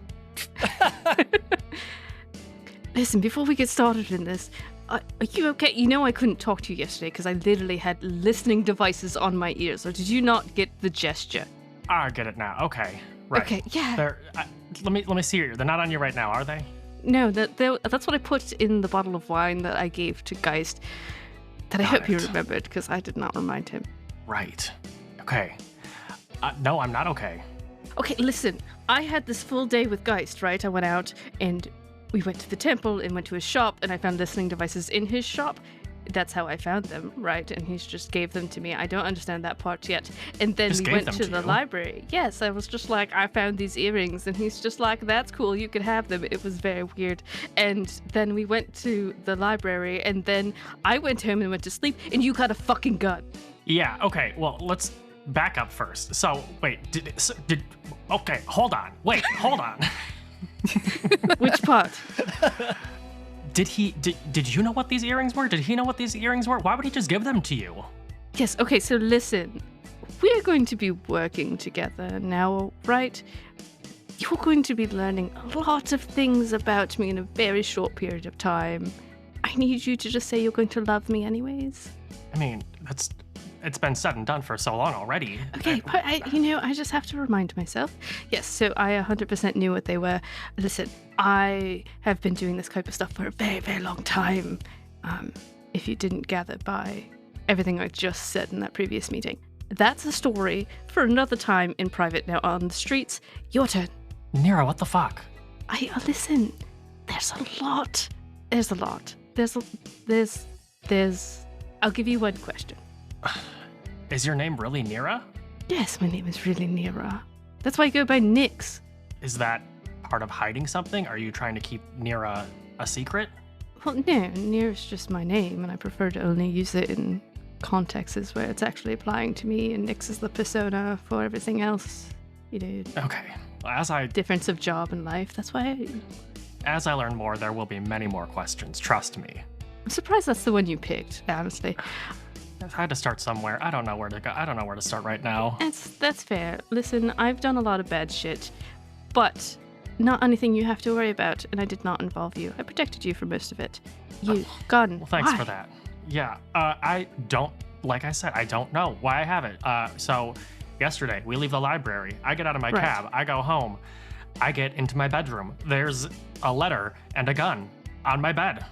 Listen, before we get started in this, are you okay? You know I couldn't talk to you yesterday because I literally had listening devices on my ears. Or did you not get the gesture? I get it now. Okay. Right. Okay, yeah. They're, let me see here. They're not on you right now, are they? No, that's what I put in the bottle of wine that I gave to Geist. That I Got hope you it. remembered because I did not remind him. Right. Okay. No, I'm not okay. Okay, listen. I had this full day with Geist, right? I went out and we went to the temple and went to his shop and I found listening devices in his shop. That's how I found them, right? And he's just gave them to me. I don't understand that part yet. And then Just we gave went them to to the you? library. Yes, I was just like, I found these earrings. And he's just like, that's cool. You can have them. It was very weird. And then we went to the library. And then I went home and went to sleep. And you got a fucking gun. Yeah, okay. Well, let's back up first. So, wait, okay, hold on. Wait, hold on. Which part? Did you know what these earrings were? Did he know what these earrings were? Why would he just give them to you? Yes, okay, so listen. We're going to be working together now, right? You're going to be learning a lot of things about me in a very short period of time. I need you to just say you're going to love me anyways. I mean, it's been said and done for so long already. Okay, but I just have to remind myself. Yes, so I 100% knew what they were. Listen, I have been doing this type of stuff for a very, very long time. If you didn't gather by everything I just said in that previous meeting. That's a story for another time in private. Now on the streets, your turn. Nero, what the fuck? Listen, there's a lot. There's a lot. I'll give you one question. Is your name really Nira? Yes, my name is really Nira. That's why I go by Nyx. Is that part of hiding something? Are you trying to keep Nira a secret? Well, no, Nira's just my name, and I prefer to only use it in contexts where it's actually applying to me, and Nyx is the persona for everything else. Okay. Well, Difference of job and life. That's why as I learn more, there will be many more questions. Trust me. I'm surprised that's the one you picked, honestly. I had to start somewhere. I don't know where to go. I don't know where to start right now. That's fair. Listen, I've done a lot of bad shit, but not anything you have to worry about, and I did not involve you. I protected you for most of it. You, gun. Well, thanks why? for that. Yeah, I don't, like I said, I don't know why I have it. So yesterday, we leave the library. I get out of my Right. cab. I go home. I get into my bedroom. There's a letter and a gun on my bed.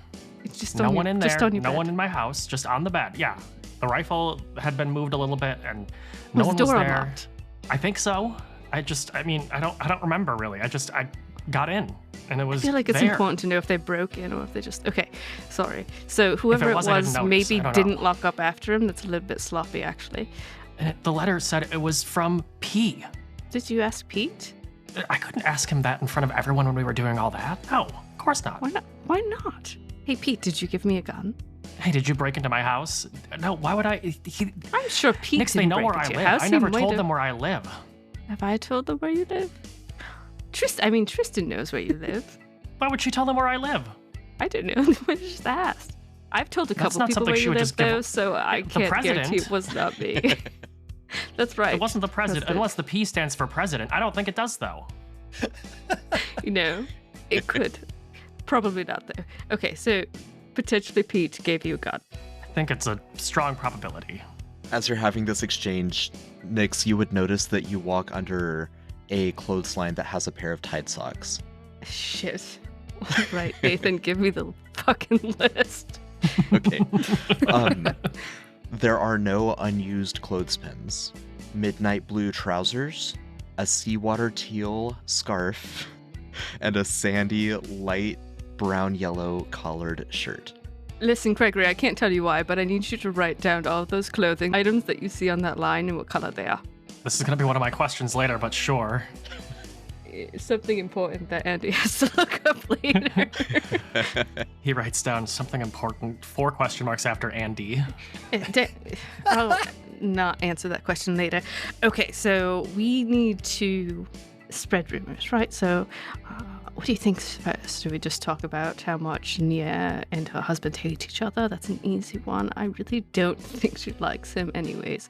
It's just No on one your, in just there. on your No bed. one in my house. Just on the bed. Yeah. The rifle had been moved a little bit, and no Was one the was door there. unlocked? I think so. I don't remember really. I got in, and it was I feel like it's there. important to know if they broke in or if they just... Okay, sorry. So whoever it was, I didn't was notice. maybe I don't didn't know. lock up after him. That's a little bit sloppy, actually. And the letter said it was from P. Did you ask Pete? I couldn't ask him that in front of everyone when we were doing all that. No, of course not. Why not? Why not? Hey, Pete, did you give me a gun? Hey, did you break into my house? No, why would I? I'm sure Pete Nix, they didn't know break where I into live. your house. I He never might told have- them where I live. Have I told them where you live? Tristan knows where you live. Why would she tell them where I live? I don't know. I just asked. I've told a That's couple not people something where she you would live, just give though, a- so I The can't guarantee president. it was not me. That's right. It wasn't the president, President. unless the P stands for president. I don't think it does, though. It could. Probably not, though. Okay, so potentially Pete gave you a gun. I think it's a strong probability. As you're having this exchange, Nyx, you would notice that you walk under a clothesline that has a pair of tied socks. Shit. Right, Nathan, give me the fucking list. Okay. There are no unused clothespins. Midnight blue trousers, a seawater teal scarf, and a sandy light brown yellow collared shirt. Listen, Craigory, I can't tell you why, but I need you to write down all of those clothing items that you see on that line and what color they are. This is going to be one of my questions later, but sure. It's something important that Andy has to look up later. He writes down something important, 4 question marks after Andy. I'll not answer that question later. Okay, so we need to spread rumors, right? So what do you think first? Do we just talk about how much Nia and her husband hate each other? That's an easy one. I really don't think she likes him anyways.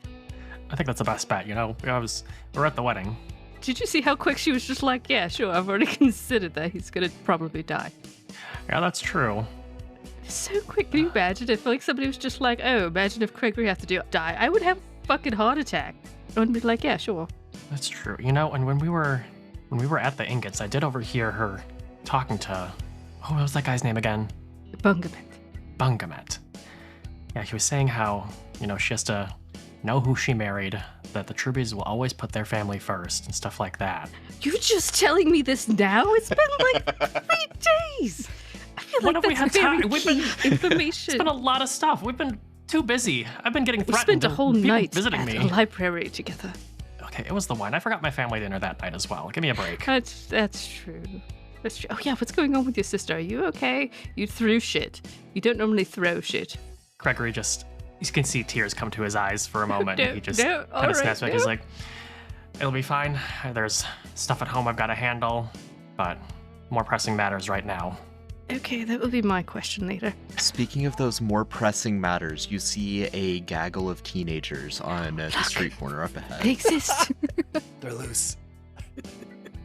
I think that's the best bet, you know? We're at the wedding. Did you see how quick she was just like, yeah, sure, I've already considered that he's gonna probably die. Yeah, that's true. So quick. Can you imagine if like somebody was just like, oh, imagine if Craigory had to die? I would have a fucking heart attack. I would be like, yeah, sure. That's true. You know, and when we were at the ingots, I did overhear her talking to, what was that guy's name again? Bungamet. Yeah, he was saying how, you know, she has to know who she married, that the Trubies will always put their family first and stuff like that. You're just telling me this now? It's been like 3 days. I feel What like have we that's had very time? We've key been information. It's been a lot of stuff. We've been too busy. I've been getting We threatened. spent a and whole people night visiting at me. a library together. Okay, it was the wine. I forgot my family dinner that night as well. Give me a break. That's true. That's true. Oh yeah, what's going on with your sister? Are you okay? You threw shit. You don't normally throw shit. Craigory just, you can see tears come to his eyes for a moment. No, He just no, kind of snaps alright, back. He's no. like, it'll be fine. There's stuff at home I've got to handle, but more pressing matters right now. Okay, that will be my question later. Speaking of those more pressing matters, you see a gaggle of teenagers on the street corner up They ahead. exist. They're loose.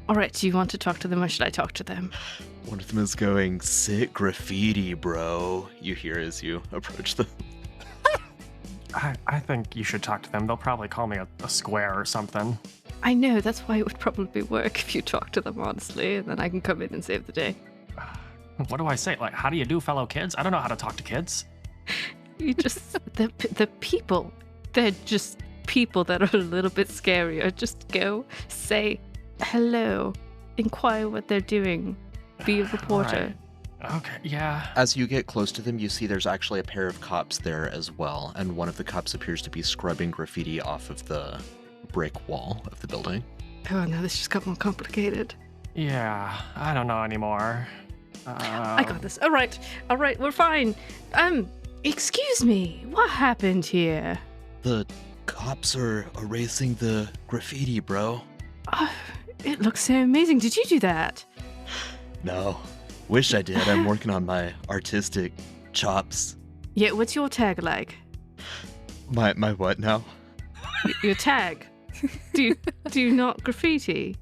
All right, do you want to talk to them or should I talk to them? One of them is going, "Sick graffiti, bro." You hear as you approach them. I think you should talk to them. They'll probably call me a square or something. I know, that's why it would probably work if you talk to them honestly, and then I can come in and save the day. What do I say? Like, how do you do, fellow kids? I don't know how to talk to kids. You just, the people, they're just people that are a little bit scarier. Just go, say hello, inquire what they're doing, be a reporter. Right. Okay, yeah. As you get close to them, you see there's actually a pair of cops there as well, and one of the cops appears to be scrubbing graffiti off of the brick wall of the building. Oh no, this just got more complicated. Yeah, I don't know anymore. I got this. All right, we're fine. Excuse me, what happened here? The cops are erasing the graffiti, bro. Oh, it looks so amazing. Did you do that? No. Wish I did. I'm working on my artistic chops. Yeah, what's your tag like? My what now? Your tag? Do you not graffiti?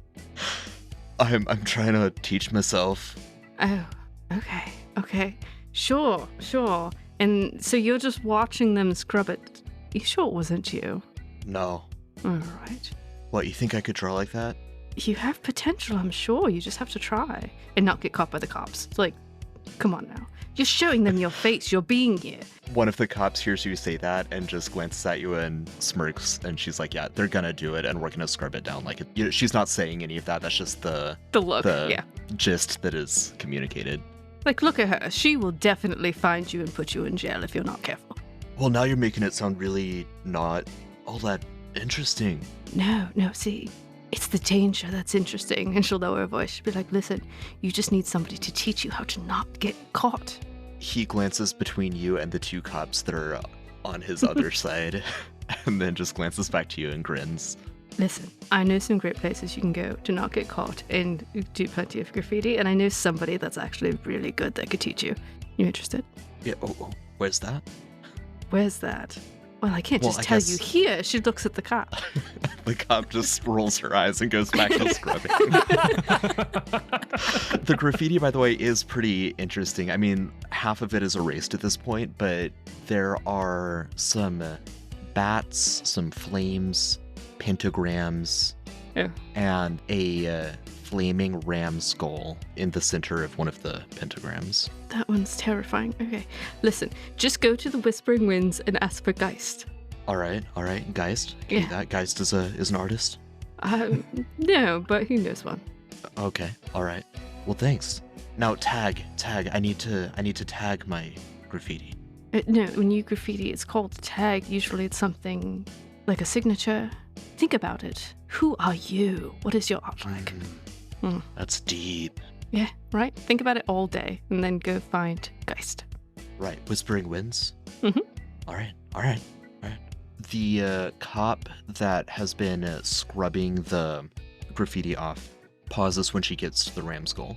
I'm trying to teach myself. Oh, okay. Sure. And so you're just watching them scrub it. You sure it wasn't you? No. All right. What, you think I could draw like that? You have potential, I'm sure. You just have to try and not get caught by the cops. It's like, come on now. You're showing them your face. You're being here. One of the cops hears you say that and just glances at you and smirks, and she's like, yeah, they're gonna do it, and we're gonna scrub it down. Like, she's not saying any of that. That's just the look, yeah. gist that is communicated. Like, look at her. She will definitely find you and put you in jail if you're not careful. Well, now you're making it sound really not all that interesting. No, see, it's the danger that's interesting. And she'll lower her voice. She'll be like, listen, you just need somebody to teach you how to not get caught. He glances between you and the 2 cops that are on his other side, and then just glances back to you and grins. Listen, I know some great places you can go to not get caught and do plenty of graffiti, and I know somebody that's actually really good that could teach you. You interested? Yeah, oh, where's that? Where's that? Well, I can't just I tell guess- you here. She looks at the cop. The cop just rolls her eyes and goes back to scrubbing. The graffiti, by the way, is pretty interesting. I mean, half of it is erased at this point, but there are some bats, some flames, pentagrams, Oh. and a flaming ram skull in the center of one of the pentagrams. That one's terrifying. Okay, listen, just go to the Whispering Winds and ask for Geist. All right, Geist. Can you do that? Geist is an artist. No, but he knows one. Okay, all right. Well, thanks. Now tag. I need to tag my graffiti. No, when you graffiti, it's called tag. Usually it's something like a signature. Think about it. Who are you? What is your art like? That's deep. Yeah, right? Think about it all day and then go find Geist. Right, Whispering Winds? Mhm. All right. The cop that has been scrubbing the graffiti off pauses when she gets to the ram skull,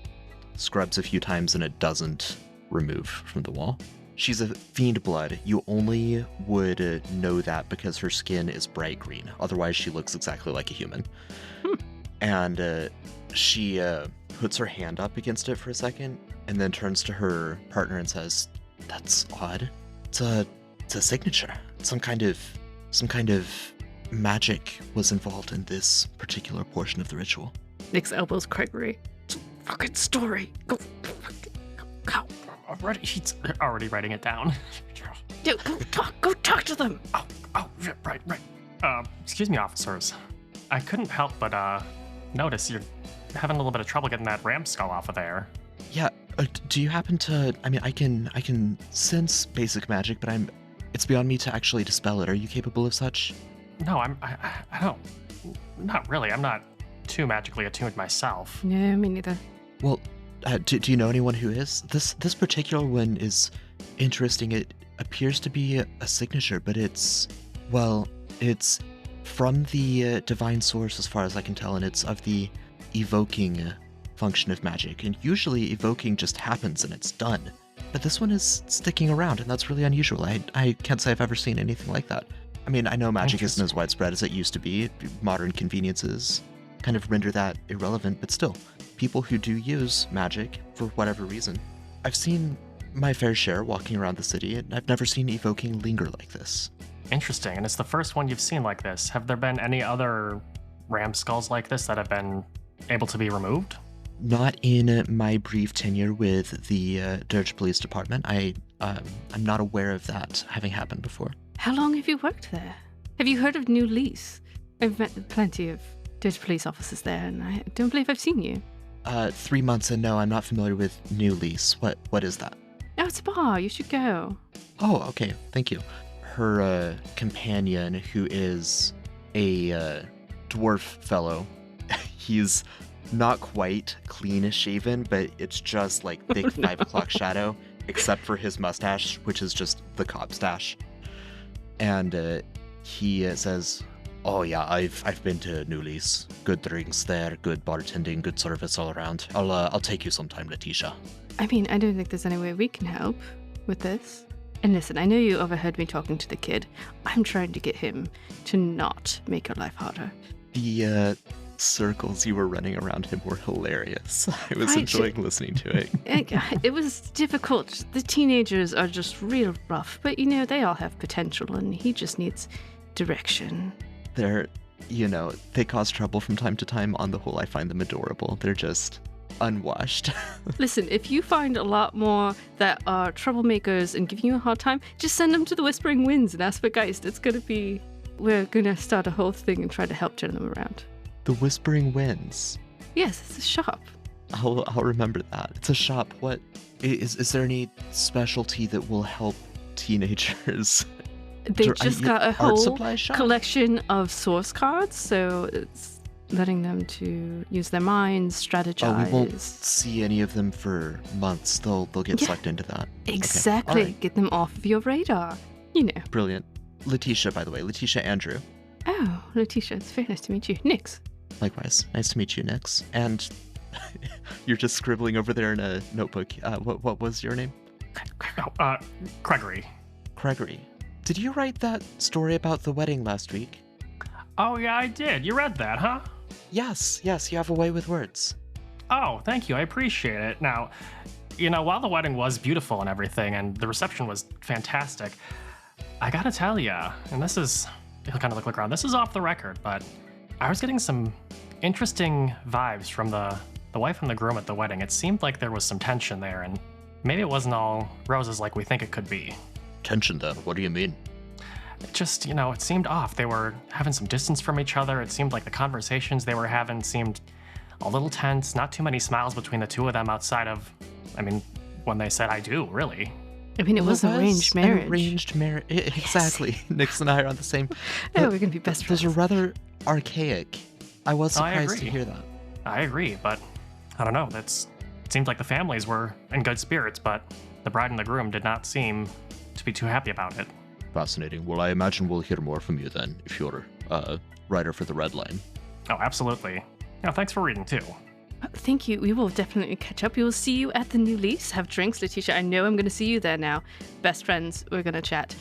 scrubs a few times, and it doesn't remove from the wall. She's a fiend blood. You only would know that because her skin is bright green. Otherwise, she looks exactly like a human. And she puts her hand up against it for a second and then turns to her partner and says, "That's odd. It's a signature. Some kind of magic was involved in this particular portion of the ritual." Nix elbows Craigory. Fucking story. Go. He's already writing it down. Dude, go talk to them. Oh, right. Excuse me, officers. I couldn't help but notice you're having a little bit of trouble getting that ram skull off of there. Yeah, do you happen to... I mean, I can sense basic magic, but it's beyond me to actually dispel it. Are you capable of such? No, I don't. Not really. I'm not too magically attuned myself. No, me neither. Well, do you know anyone who is? This particular one is interesting. It appears to be a signature, but it's from the divine source as far as I can tell, and it's of the evoking function of magic. And usually evoking just happens and it's done. But this one is sticking around, and that's really unusual. I can't say I've ever seen anything like that. I mean, I know magic isn't as widespread as it used to be. Modern conveniences kind of render that irrelevant, but still, people who do use magic for whatever reason. I've seen my fair share walking around the city, and I've never seen evoking linger like this. Interesting, and it's the first one you've seen like this. Have there been any other ram skulls like this that have been able to be removed? Not in my brief tenure with the Dirge Police Department. I'm not aware of that having happened before. How long have you worked there? Have you heard of New Lease? I've met plenty of Dirge Police officers there, and I don't believe I've seen you. 3 months, and no, I'm not familiar with New Lease. What is that? Oh, it's a bar. You should go. Oh, okay. Thank you. Her companion, who is a dwarf fellow, he's not quite clean shaven, but it's just like thick 5 o'clock shadow, except for his mustache, which is just the cop stash. And he says, "Oh yeah, I've been to New Lease. Good drinks there, good bartending, good service all around. I'll take you sometime, Letitia." I mean, I don't think there's any way we can help with this. And listen, I know you overheard me talking to the kid. I'm trying to get him to not make your life harder. The circles you were running around him were hilarious. I was enjoying listening to it. It was difficult. The teenagers are just real rough, but they all have potential, and he just needs direction. They cause trouble from time to time. On the whole, I find them adorable. They're just unwashed. Listen, if you find a lot more that are troublemakers and giving you a hard time, just send them to the Whispering Winds and ask for Geist. We're gonna start a whole thing and try to help turn them around. The Whispering Winds. Yes, it's a shop. I'll remember that. It's a shop. What is there any specialty that will help teenagers? They just got a whole supply shop? collection of source cards, so it's letting them to use their minds, strategize. Oh, we won't see any of them for months. They'll get sucked into that. Exactly. Okay. Get them off of your radar. Brilliant. Letitia, by the way. Letitia Andrew. Oh, Letitia, it's very nice to meet you. Nix. Likewise. Nice to meet you, Nix. And you're just scribbling over there in a notebook. What was your name? Craigory. Craigory. Did you write that story about the wedding last week? Oh, yeah, I did. You read that, huh? Yes, you have a way with words. Oh, thank you. I appreciate it. Now, while the wedding was beautiful and everything, and the reception was fantastic, I gotta tell ya, and this is, he'll kind of look around, this is off the record, but I was getting some interesting vibes from the wife and the groom at the wedding. It seemed like there was some tension there, and maybe it wasn't all roses like we think it could be. Tension, then? What do you mean? It just, it seemed off. They were having some distance from each other. It seemed like the conversations they were having seemed a little tense. Not too many smiles between the two of them outside of, when they said I do, really. I mean, it was arranged marriage. Arranged marriage. Exactly. Nix and I are on the same. Oh, we can be best friends. Those are rather archaic. I was surprised to hear that. I agree, but I don't know. It seemed like the families were in good spirits, but the bride and the groom did not seem to be too happy about it. Fascinating. Well, I imagine we'll hear more from you then, if you're a writer for the Red Line. Oh, absolutely. Thanks for reading, too. Thank you. We will definitely catch up. We will see you at the new lease. Have drinks, Letitia. I know I'm going to see you there now. Best friends. We're going to chat.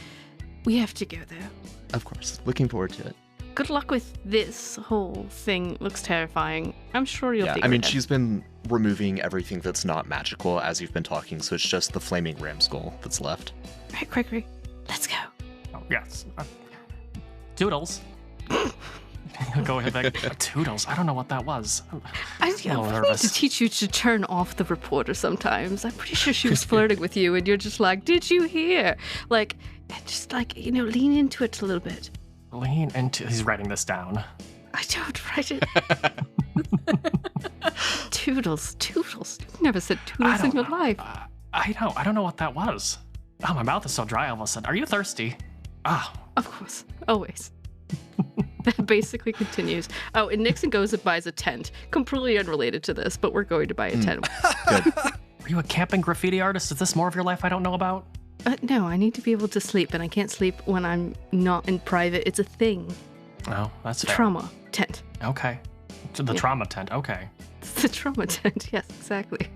We have to go, though. Of course. Looking forward to it. Good luck with this whole thing. Looks terrifying. I'm sure you'll figure it out. She's been removing everything that's not magical as you've been talking, so it's just the flaming ram skull that's left. All right, Craigory. Let's go. Oh, yes. Toodles. Go ahead, back. Toodles. I don't know what that was. I need to teach you to turn off the reporter sometimes. I'm pretty sure she was flirting with you, and you're just like, "Did you hear?" Lean into it a little bit. Lean into. He's writing this down. I don't write it. Toodles. You've never said toodles in your life. I don't know what that was. Oh, my mouth is so dry all of a sudden. Are you thirsty? Oh. Of course. Always. That basically continues. Oh, and Nixon goes and buys a tent. Completely unrelated to this, but we're going to buy a tent. Good. Are you a camping graffiti artist? Is this more of your life I don't know about? No, I need to be able to sleep, and I can't sleep when I'm not in private. It's a thing. Oh, that's fair. Trauma tent. Okay. The trauma tent. Okay. It's the trauma tent. Yes, exactly.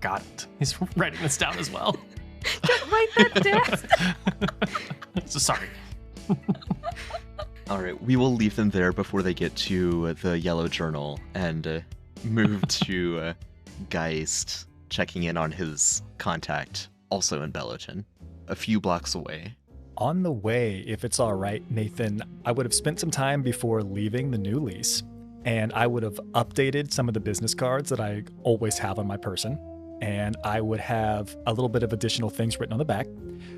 Got it. He's writing this down as well. Don't write that down. Sorry. All right, we will leave them there before they get to the yellow journal and move to Geist, checking in on his contact, also in Belloton, a few blocks away. On the way, if it's all right, Nathan, I would have spent some time before leaving the new lease, and I would have updated some of the business cards that I always have on my person, and I would have a little bit of additional things written on the back,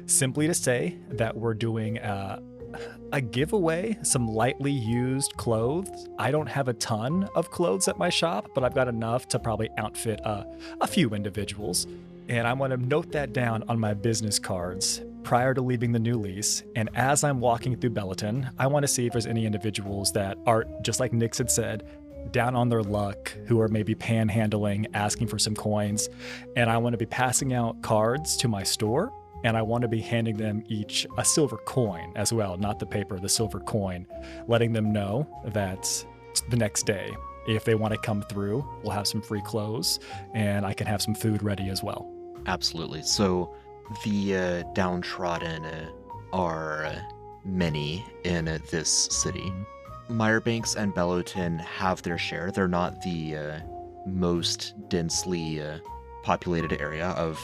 simply to say that we're doing a giveaway, some lightly used clothes. I don't have a ton of clothes at my shop, but I've got enough to probably outfit a few individuals. And I want to note that down on my business cards prior to leaving the new lease. And as I'm walking through Belloton, I want to see if there's any individuals that are, just like Nix had said, down on their luck, who are maybe panhandling, asking for some coins. And I want to be passing out cards to my store, and I want to be handing them each a silver coin as well, not the paper, the silver coin, letting them know that the next day, if they want to come through, we'll have some free clothes, and I can have some food ready as well. Absolutely. So the downtrodden are many in this city. Meyerbanks and Belloton have their share. They're not the most densely populated area of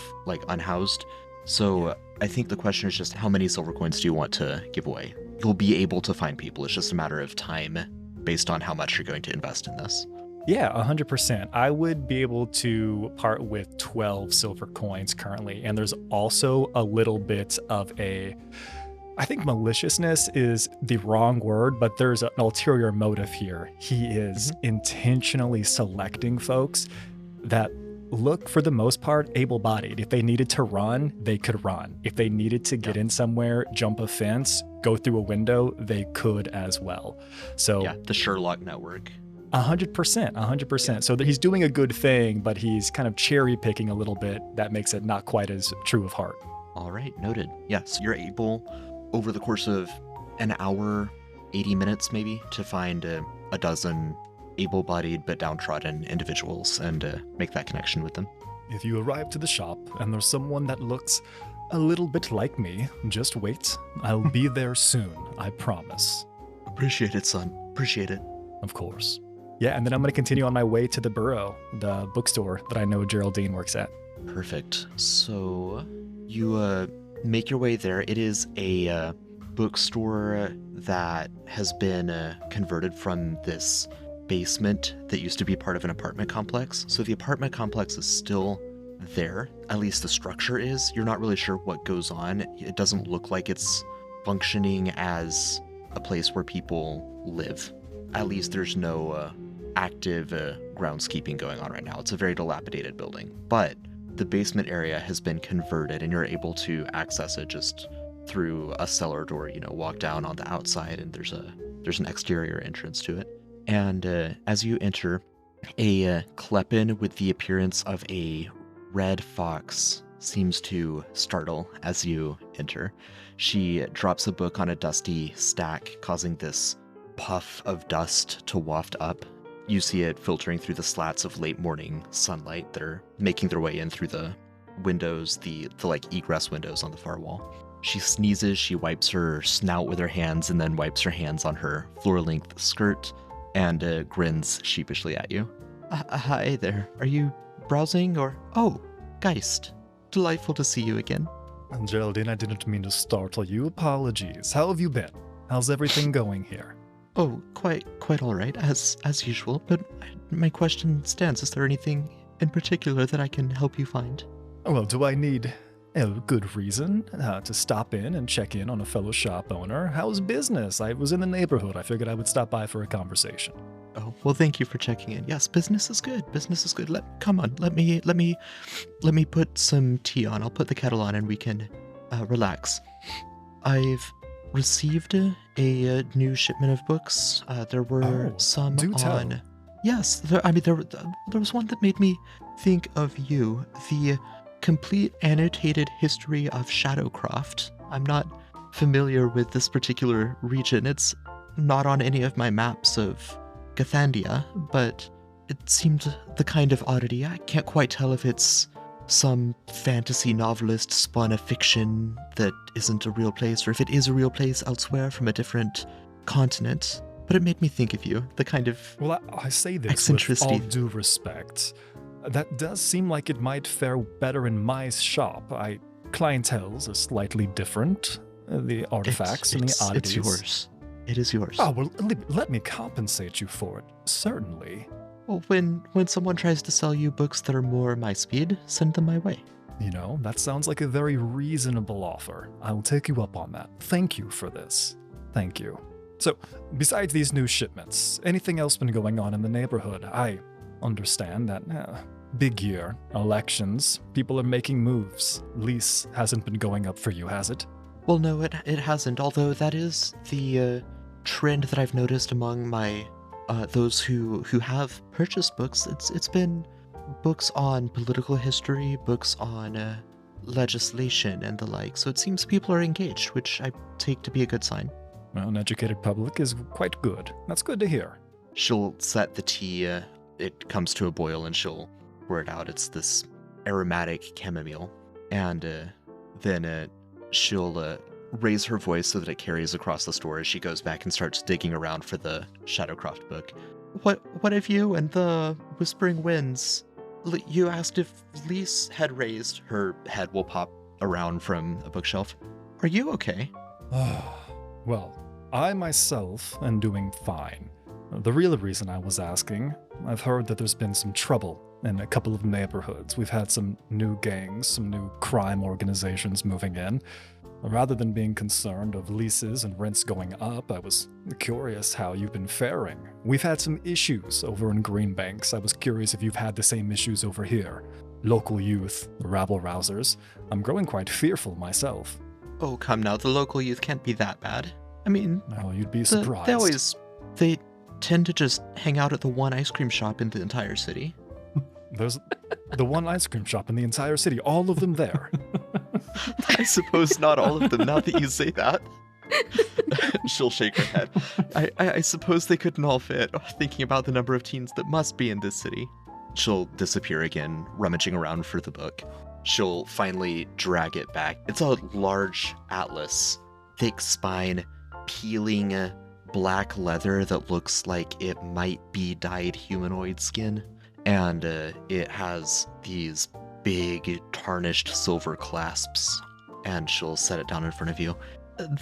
unhoused. So I think the question is just how many silver coins do you want to give away? You'll be able to find people. It's just a matter of time based on how much you're going to invest in this. Yeah, 100%. I would be able to part with 12 silver coins currently. And there's also a little bit of I think maliciousness is the wrong word, but there's an ulterior motive here. He is intentionally selecting folks that look, for the most part, able-bodied. If they needed to run, they could run. If they needed to get in somewhere, jump a fence, go through a window, they could as well. So yeah, the Sherlock network. 100%. So that he's doing a good thing, but he's kind of cherry-picking a little bit. That makes it not quite as true of heart. All right, noted. Yes, you're able, over the course of an hour, 80 minutes maybe, to find a dozen able-bodied but downtrodden individuals and make that connection with them. If you arrive to the shop and there's someone that looks a little bit like me, just wait. I'll be there soon, I promise. Appreciate it, son. Appreciate it. Of course. Yeah, and then I'm going to continue on my way to the Burrow, the bookstore that I know Geraldine works at. Perfect. So you make your way there. It is a bookstore that has been converted from this basement that used to be part of an apartment complex. So the apartment complex is still there, at least the structure is. You're not really sure what goes on. It doesn't look like it's functioning as a place where people live. At least there's no active groundskeeping going on right now. It's a very dilapidated building, but the basement area has been converted and you're able to access it just through a cellar door. Walk down on the outside and there's an exterior entrance to it. And as you enter, a Kleppen with the appearance of a red fox seems to startle as you enter. She drops a book on a dusty stack, causing this puff of dust to waft up. You see it filtering through the slats of late morning sunlight that are making their way in through the windows, the like egress windows on the far wall. She sneezes, she wipes her snout with her hands and then wipes her hands on her floor-length skirt and grins sheepishly at you. Hi there. Are you browsing or... Oh, Geist. Delightful to see you again. Geraldine, I didn't mean to startle you. Apologies. How have you been? How's everything going here? Oh, quite all right, as usual. But my question stands. Is there anything in particular that I can help you find? Well, do I need a good reason to stop in and check in on a fellow shop owner? How's business? I was in the neighborhood. I figured I would stop by for a conversation. Oh, well, thank you for checking in. Yes, business is good. Business is good. Come on, let me put some tea on. I'll put the kettle on and we can relax. I've received a new shipment of books. There were some do tell. on. Yes, there was one that made me think of you. The complete annotated history of Shadowcroft. I'm not familiar with this particular region. It's not on any of my maps of Gathandia, but it seemed the kind of oddity. I can't quite tell if it's some fantasy novelist spun a fiction that isn't a real place, or if it is a real place elsewhere from a different continent. But it made me think of you, the kind of Well, I say this with eccentricity. all due respect. That does seem like it might fare better in my shop. Clientele's are slightly different. The artifacts and the oddities. It's yours. It is yours. Oh, well, let me compensate you for it. Certainly. Well, when someone tries to sell you books that are more my speed, send them my way. That sounds like a very reasonable offer. I'll take you up on that. Thank you for this. Thank you. So, besides these new shipments, anything else been going on in the neighborhood? I understand that big year, elections, people are making moves. Lease hasn't been going up for you, has it? Well, no, it hasn't, although that is the trend that I've noticed among my those who have purchased books. It's been books on political history, books on legislation and the like, so it seems people are engaged, which I take to be a good sign. Well, an educated public is quite good. That's good to hear. She'll set the tea, it comes to a boil, and she'll pour it out. It's this aromatic chamomile, and then she'll raise her voice so that it carries across the store as she goes back and starts digging around for the Shadowcroft book. What have you and the Whispering Winds? You asked if Lise had raised. Her head will pop around from a bookshelf. Are you okay? Well, I myself am doing fine. The real reason I was asking, I've heard that there's been some trouble in a couple of neighborhoods. We've had some new gangs, some new crime organizations moving in. Rather than being concerned of leases and rents going up, I was curious how you've been faring. We've had some issues over in Greenbanks. I was curious if you've had the same issues over here. Local youth, rabble-rousers. I'm growing quite fearful myself. Oh, come now, the local youth can't be that bad. I mean, Oh, you'd be surprised. They tend to just hang out at the one ice cream shop in the entire city. There's the one ice cream shop in the entire city, all of them there. I suppose not all of them, now that you say that. She'll shake her head. I suppose they couldn't all fit, thinking about the number of teens that must be in this city. She'll disappear again, rummaging around for the book. She'll finally drag it back. It's a large atlas, thick spine, peeling black leather that looks like it might be dyed humanoid skin. And it has these big tarnished silver clasps and she'll set it down in front of you.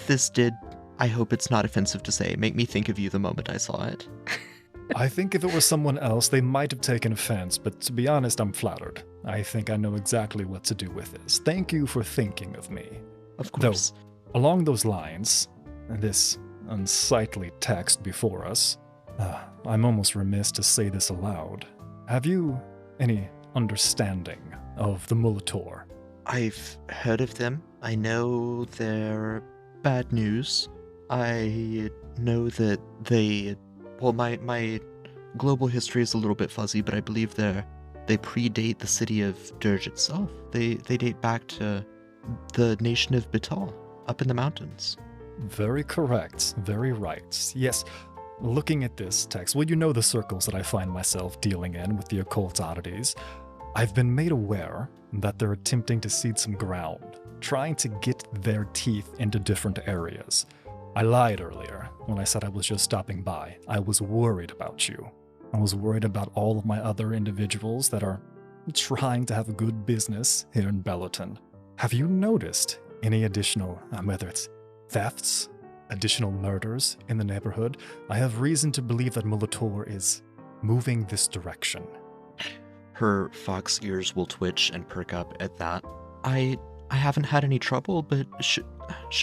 This did, I hope it's not offensive to say, make me think of you the moment I saw it. I think if it was someone else, they might have taken offense, but to be honest, I'm flattered. I think I know exactly what to do with this. Thank you for thinking of me. Of course. Though, along those lines, this unsightly text before us, I'm almost remiss to say this aloud. Have you any understanding of the Molitor? I've heard of them. I know they're bad news. I know that they... Well, my global history is a little bit fuzzy, but I believe they predate the city of Dirge itself. They date back to the nation of Bital, up in the mountains. Very correct. Very right. Yes, looking at this text, well, you know the circles that I find myself dealing in with the occult oddities. I've been made aware that they're attempting to seed some ground, trying to get their teeth into different areas. I lied earlier when I said I was just stopping by. I was worried about you. I was worried about all of my other individuals that are trying to have a good business here in Bellaton. Have you noticed any additional, whether it's thefts, additional murders in the neighborhood? I have reason to believe that Molitor is moving this direction. Her fox ears will twitch and perk up at that. I haven't had any trouble, but should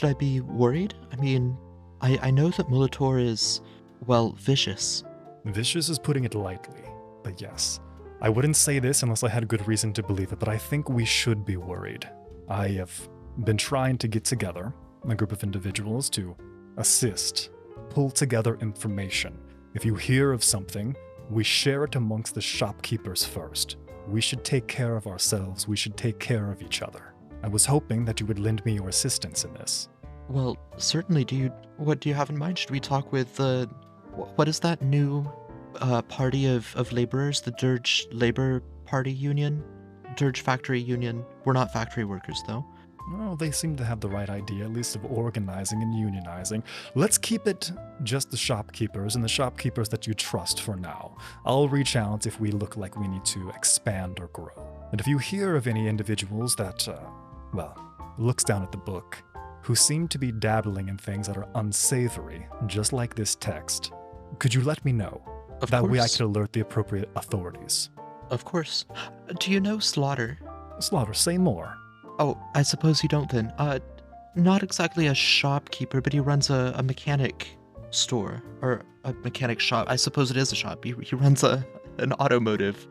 I be worried? I mean, I know that Molitor is, well, vicious. Vicious is putting it lightly, but yes. I wouldn't say this unless I had good reason to believe it, but I think we should be worried. I have been trying to get together a group of individuals to assist, pull together information. If you hear of something, we share it amongst the shopkeepers first. We should take care of ourselves. We should take care of each other. I was hoping that you would lend me your assistance in this. Well, certainly. What do you have in mind? Should we talk with what is that new party of laborers? The Dirge Labor Party Union? Dirge Factory Union? We're not factory workers, though. Well, they seem to have the right idea, at least of organizing and unionizing. Let's keep it just the shopkeepers and the shopkeepers that you trust for now. I'll reach out if we look like we need to expand or grow. And if you hear of any individuals that, looks down at the book, who seem to be dabbling in things that are unsavory, just like this text, could you let me know? That way I could alert the appropriate authorities. Of course. Do you know Slaughter? Slaughter, say more. Oh, I suppose you don't then. Not exactly a shopkeeper, but he runs a mechanic store, or a mechanic shop. I suppose it is a shop. He runs an automotive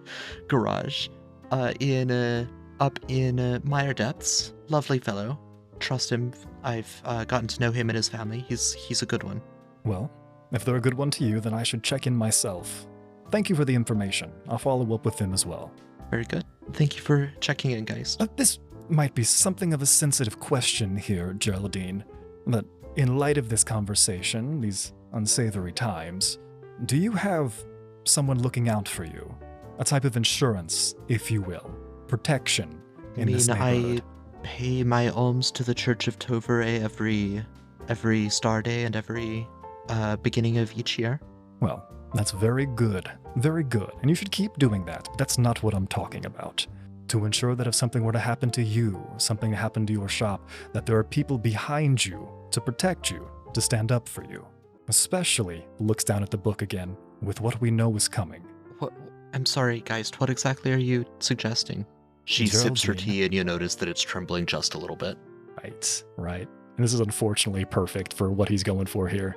garage up in Mire Depths. Lovely fellow. Trust him. I've gotten to know him and his family. He's a good one. Well, if they're a good one to you, then I should check in myself. Thank you for the information. I'll follow up with them as well. Very good. Thank you for checking in, guys. This might be something of a sensitive question here, Geraldine, but in light of this conversation, these unsavory times, do you have someone looking out for you? A type of insurance, if you will, protection in this neighborhood? I pay my alms to the Church of Tovere every star day and every beginning of each year. Well, that's very good, and you should keep doing that, but that's not what I'm talking about. To ensure that if something were to happen to you, something happened to your shop, that there are people behind you to protect you, to stand up for you. Especially, looks down at the book again, with what we know is coming. What? I'm sorry, Geist, what exactly are you suggesting? She sips her tea and you notice that it's trembling just a little bit. Right. And this is unfortunately perfect for what he's going for here.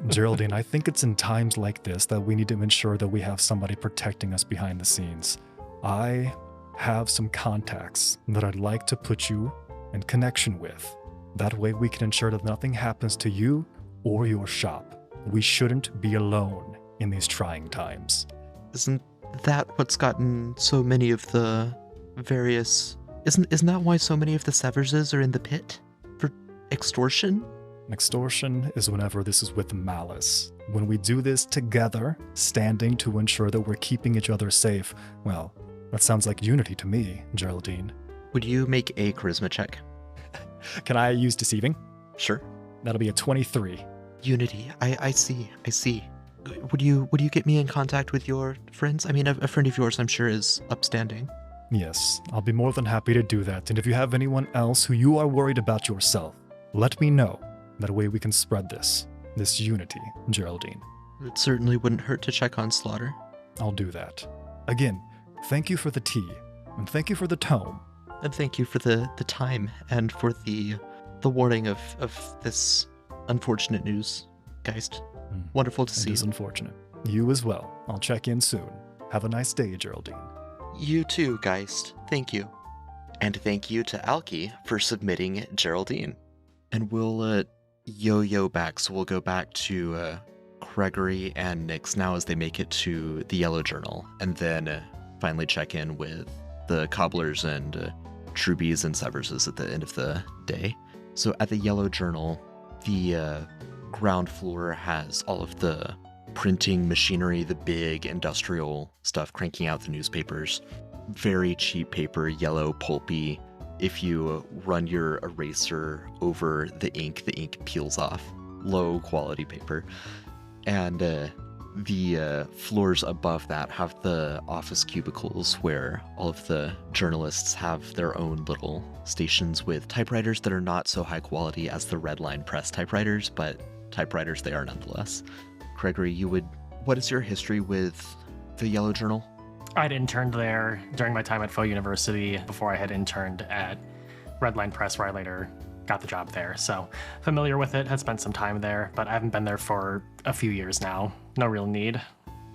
Geraldine, I think it's in times like this that we need to ensure that we have somebody protecting us behind the scenes. I have some contacts that I'd like to put you in connection with. That way we can ensure that nothing happens to you or your shop. We shouldn't be alone in these trying times. Isn't that what's gotten so many of the various... Isn't that why so many of the Severses are in the pit? For extortion? Extortion is whenever this is with malice. When we do this together, standing to ensure that we're keeping each other safe, well, that sounds like unity to me, Geraldine. Would you make a charisma check? Can I use deceiving? Sure. That'll be a 23. Unity. I see. Would you get me in contact with your friends? I mean, a friend of yours, I'm sure, is upstanding. Yes, I'll be more than happy to do that. And if you have anyone else who you are worried about yourself, let me know. That way we can spread this unity, Geraldine. It certainly wouldn't hurt to check on Slaughter. I'll do that. Again, thank you for the tea, and thank you for the tome. And thank you for the time and for the warning of this unfortunate news, Geist. Wonderful to see It is you. unfortunate. You as well. I'll check in soon. Have a nice day, Geraldine. You too, Geist. Thank you. And thank you to Alki for submitting Geraldine. And we'll yo-yo back, so we'll go back to Craigory and Nyx now as they make it to the Yellow Journal, and then finally check in with the Cobblers and Trubies and Severses at the end of the day. So at the Yellow Journal, the ground floor has all of the printing machinery, the big industrial stuff cranking out the newspapers. Very cheap paper, yellow, pulpy. If you run your eraser over the ink peels off. Low quality paper. And the floors above that have the office cubicles where all of the journalists have their own little stations with typewriters that are not so high quality as the red line press typewriters, but typewriters they are nonetheless. Craigory, what is your history with the Yellow Journal? I'd interned there during my time at Faux University before I had interned at Redline Press, where I later got the job there. So familiar with it, had spent some time there, but I haven't been there for a few years now. No real need.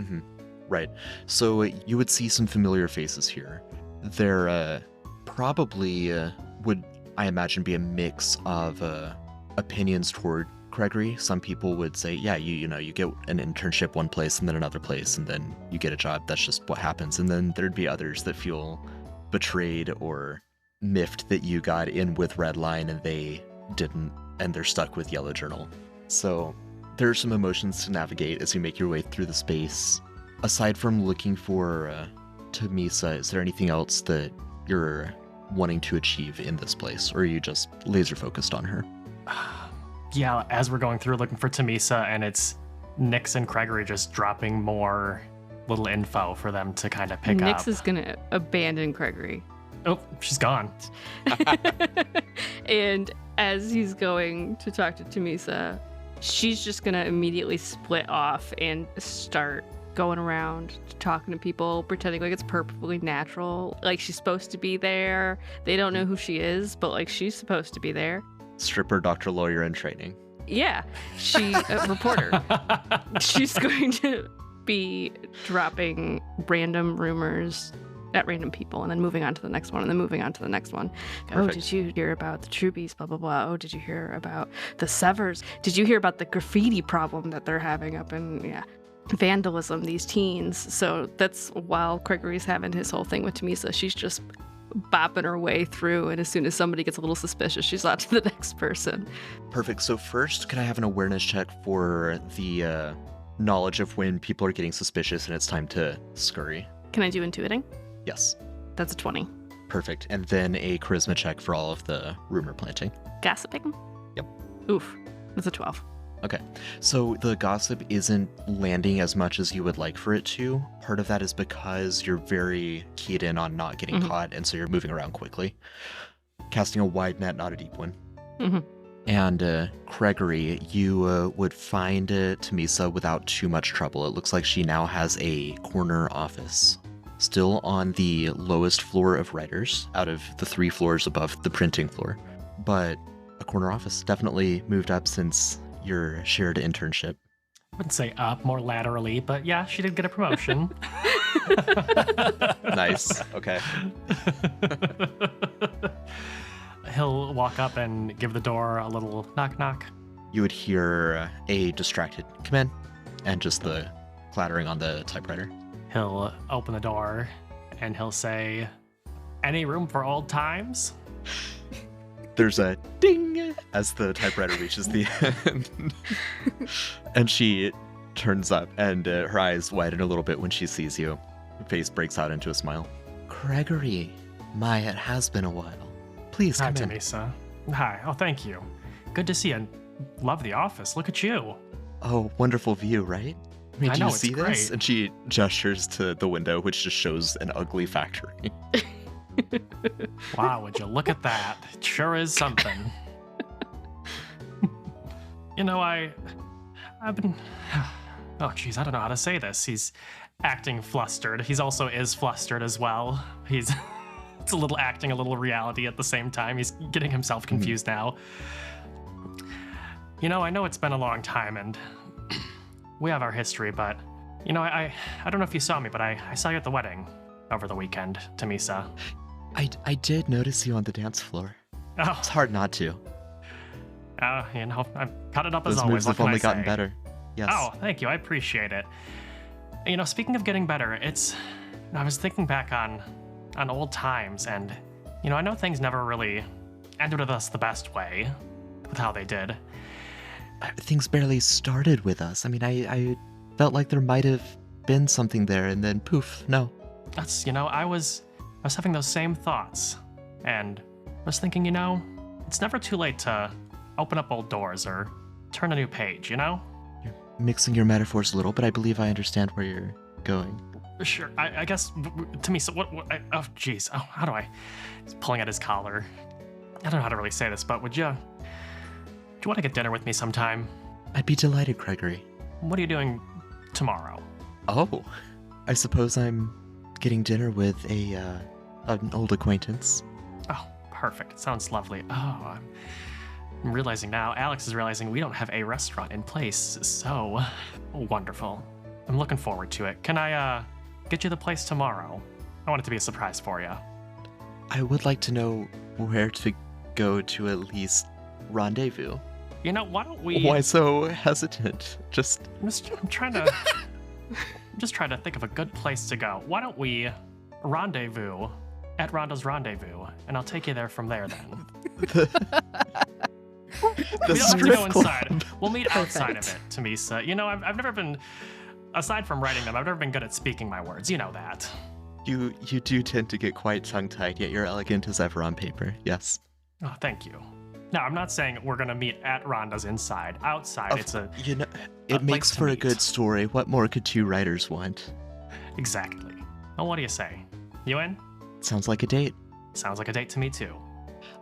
Mm-hmm. Right. So you would see some familiar faces here. There probably would, I imagine, be a mix of opinions toward Craigory. Some people would say, yeah, you get an internship one place and then another place and then you get a job. That's just what happens. And then there'd be others that feel betrayed or miffed that you got in with Redline and they didn't, and they're stuck with Yellow Journal. So there are some emotions to navigate as you make your way through the space. Aside from looking for Tamisa, is there anything else that you're wanting to achieve in this place, or are you just laser focused on her? Yeah, as we're going through looking for Tamisa, and it's Nyx and Craigory just dropping more little info for them to kind of pick up. Nyx is gonna abandon Craigory. Oh, she's gone. And as he's going to talk to Tamisa, she's just gonna immediately split off and start going around talking to people, pretending like it's perfectly natural, like she's supposed to be there. They don't know who she is, but like she's supposed to be there. Stripper, doctor, lawyer in training. Yeah, she a reporter. She's going to be dropping random rumors at random people and then moving on to the next one and then moving on to the next one. Perfect. Oh, did you hear about the Trubies, blah, blah, blah. Oh, did you hear about the Severs? Did you hear about the graffiti problem that they're having up in, vandalism, these teens? So that's while Craigory's having his whole thing with Tamisa, she's just bopping her way through, and as soon as somebody gets a little suspicious, she's on to the next person. Perfect. So first, can I have an awareness check for the knowledge of when people are getting suspicious and it's time to scurry? Can I do intuiting? Yes. That's a 20. Perfect. And then a charisma check for all of the rumor planting. Gossiping? Yep. Oof. That's a 12. Okay, so the gossip isn't landing as much as you would like for it to. Part of that is because you're very keyed in on not getting caught, and so you're moving around quickly. Casting a wide net, not a deep one. Mm-hmm. And Craigory, you would find Tamisa without too much trouble. It looks like she now has a corner office. Still on the lowest floor of writers, out of the 3 floors above the printing floor. But a corner office. Definitely moved up since your shared internship. I wouldn't say up, more laterally, but yeah, she did get a promotion. Nice. Okay. He'll walk up and give the door a little knock knock. You would hear a distracted come in and just the clattering on the typewriter. He'll open the door and he'll say, "Any room for old times?" There's a ding as the typewriter reaches the end. And she turns up and her eyes widen a little bit when she sees you. Her face breaks out into a smile. Craigory, my, it has been a while. Please Hi, come in. Tamisa. Hi. Oh, thank you. Good to see you. Love the office. Look at you. Oh, wonderful view, right? I mean, I do know, you it's see this? great. And she gestures to the window, which just shows an ugly factory. Wow, would you look at that? It sure is something. You know, I've been... Oh, geez, I don't know how to say this. He's acting flustered. He's also is flustered as well. He's... It's a little acting, a little reality at the same time. He's getting himself confused now. You know, I know it's been a long time, and we have our history, but... You know, I don't know if you saw me, but I saw you at the wedding over the weekend, Tamisa. I did notice you on the dance floor. Oh, It's hard not to. you know, I've cut it up as Those always. moves What have can only I gotten say? better. Yes. Oh, thank you. I appreciate it. You know, speaking of getting better, I was thinking back on old times, and, you know, I know things never really ended with us the best way with how they did. Things barely started with us. I mean, I felt like there might have been something there, and then poof, no. That's, you know, I was having those same thoughts, and I was thinking, you know, it's never too late to open up old doors or turn a new page, you know? You're mixing your metaphors a little, but I believe I understand where you're going. Sure, I guess, to me, so oh, geez, oh, how do I, he's pulling at his collar. I don't know how to really say this, but would you want to get dinner with me sometime? I'd be delighted, Craigory. What are you doing tomorrow? Oh, I suppose I'm getting dinner with an old acquaintance. Oh, perfect, it sounds lovely. Oh, I'm realizing now, Alex is realizing we don't have a restaurant in place, so wonderful. I'm looking forward to it. Can I, get you the place tomorrow? I want it to be a surprise for you. I would like to know where to go to at least rendezvous. You know, why don't we... Why so hesitant? I'm trying to... I'm just trying to think of a good place to go. Why don't we rendezvous at Rondo's Rendezvous, and I'll take you there from there then. The We don't have to strip go inside. club. We'll meet outside of it, Tamisa. You know, I've never been... Aside from writing them, I've never been good at speaking my words. You know that. You do tend to get quite tongue-tied, yet you're elegant as ever on paper. Yes. Oh, thank you. No, I'm not saying we're gonna meet at Ronda's inside. Outside, it's a... You know, a it makes place to for a meet. good story. What more could two writers want? Exactly. Well, what do you say? You in? Sounds like a date. Sounds like a date to me, too.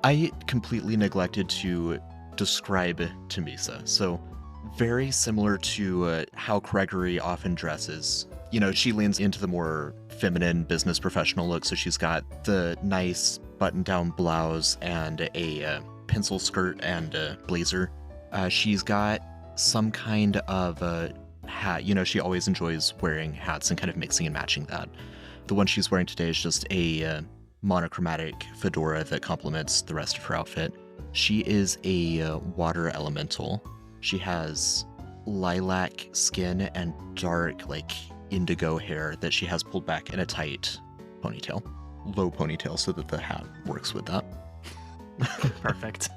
I completely neglected to describe Tamisa. So, very similar to how Craigory often dresses. You know, she leans into the more feminine business professional look, so she's got the nice button-down blouse and a pencil skirt and a blazer. She's got some kind of hat. You know, she always enjoys wearing hats and kind of mixing and matching that. The one she's wearing today is just a monochromatic fedora that complements the rest of her outfit. She is a water elemental. She has lilac skin and dark, like, indigo hair that she has pulled back in a tight ponytail. Low ponytail so that the hat works with that. Perfect.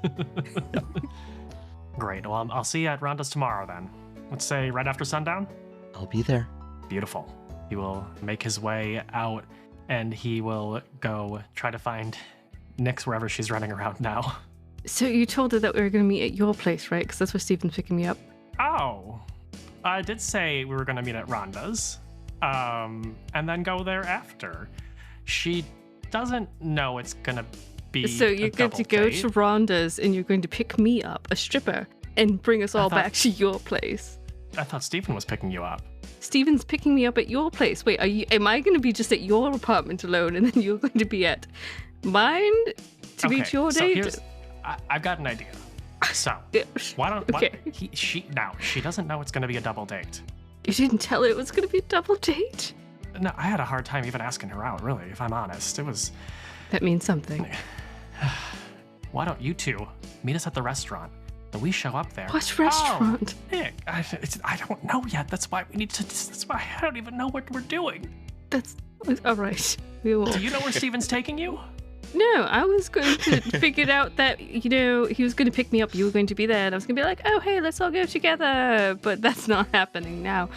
Great. Well, I'll see you at Ronda's tomorrow then. Let's say right after sundown? I'll be there. Beautiful. He will make his way out and he will go try to find Nyx wherever she's running around now. So you told her that we were going to meet at your place, right? Because that's where Stephen's picking me up. Oh, I did say we were going to meet at Ronda's, and then go there after. She doesn't know it's going to be So you're a going to double go date. to Rhonda's and you're going to pick me up, a stripper, and bring us all thought- back to your place. I thought Stephen was picking you up. Stephen's picking me up at your place. Wait, am I going to be just at your apartment alone and then you're going to be at mine to meet your so date? here's, I've got an idea. So, Yeah. why don't Okay. she doesn't know it's going to be a double date. You didn't tell her it was going to be a double date? No, I had a hard time even asking her out, really, if I'm honest. It was, That means something. why don't you two meet us at the restaurant? Then we show up there. What restaurant? Oh, Nick, I don't know yet. That's why we need to, that's why I don't even know what we're doing. That's all right. We will. Do you know where Steven's taking you? No, I was going to figure out that, he was going to pick me up, you were going to be there, and I was going to be like, oh, hey, let's all go together. But that's not happening now.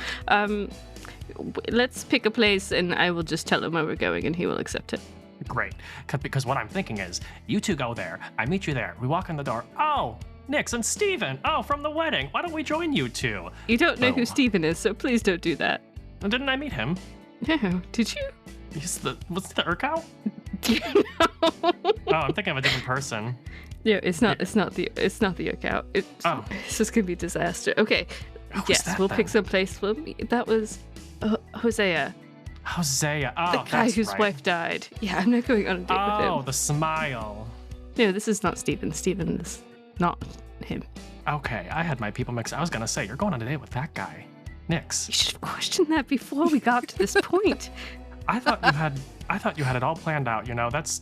Let's pick a place, and I will just tell him where we're going, and he will accept it. Great, because what I'm thinking is, you two go there, I meet you there, we walk in the door, oh, Nyx and Steven, oh, from the wedding, why don't we join you two? You don't know Oh. who Stephen is, so please don't do that. Didn't I meet him? No, did you? Was the Urkow? Oh, I'm thinking of a different person. Yeah, it's not the account. It's just gonna be disaster. Okay. Yes, that we'll then? pick some place. That was Hosea. Hosea. Oh, The guy that's whose right. wife died. Yeah, I'm not going on a date with Oh, him. the smile. No, this is not Stephen. Stephen is not him. Okay, I had my people mixed. I was gonna say you're going on a date with that guy, Nix. You should have questioned that before we got to this point. I thought you had it all planned out. You know, that's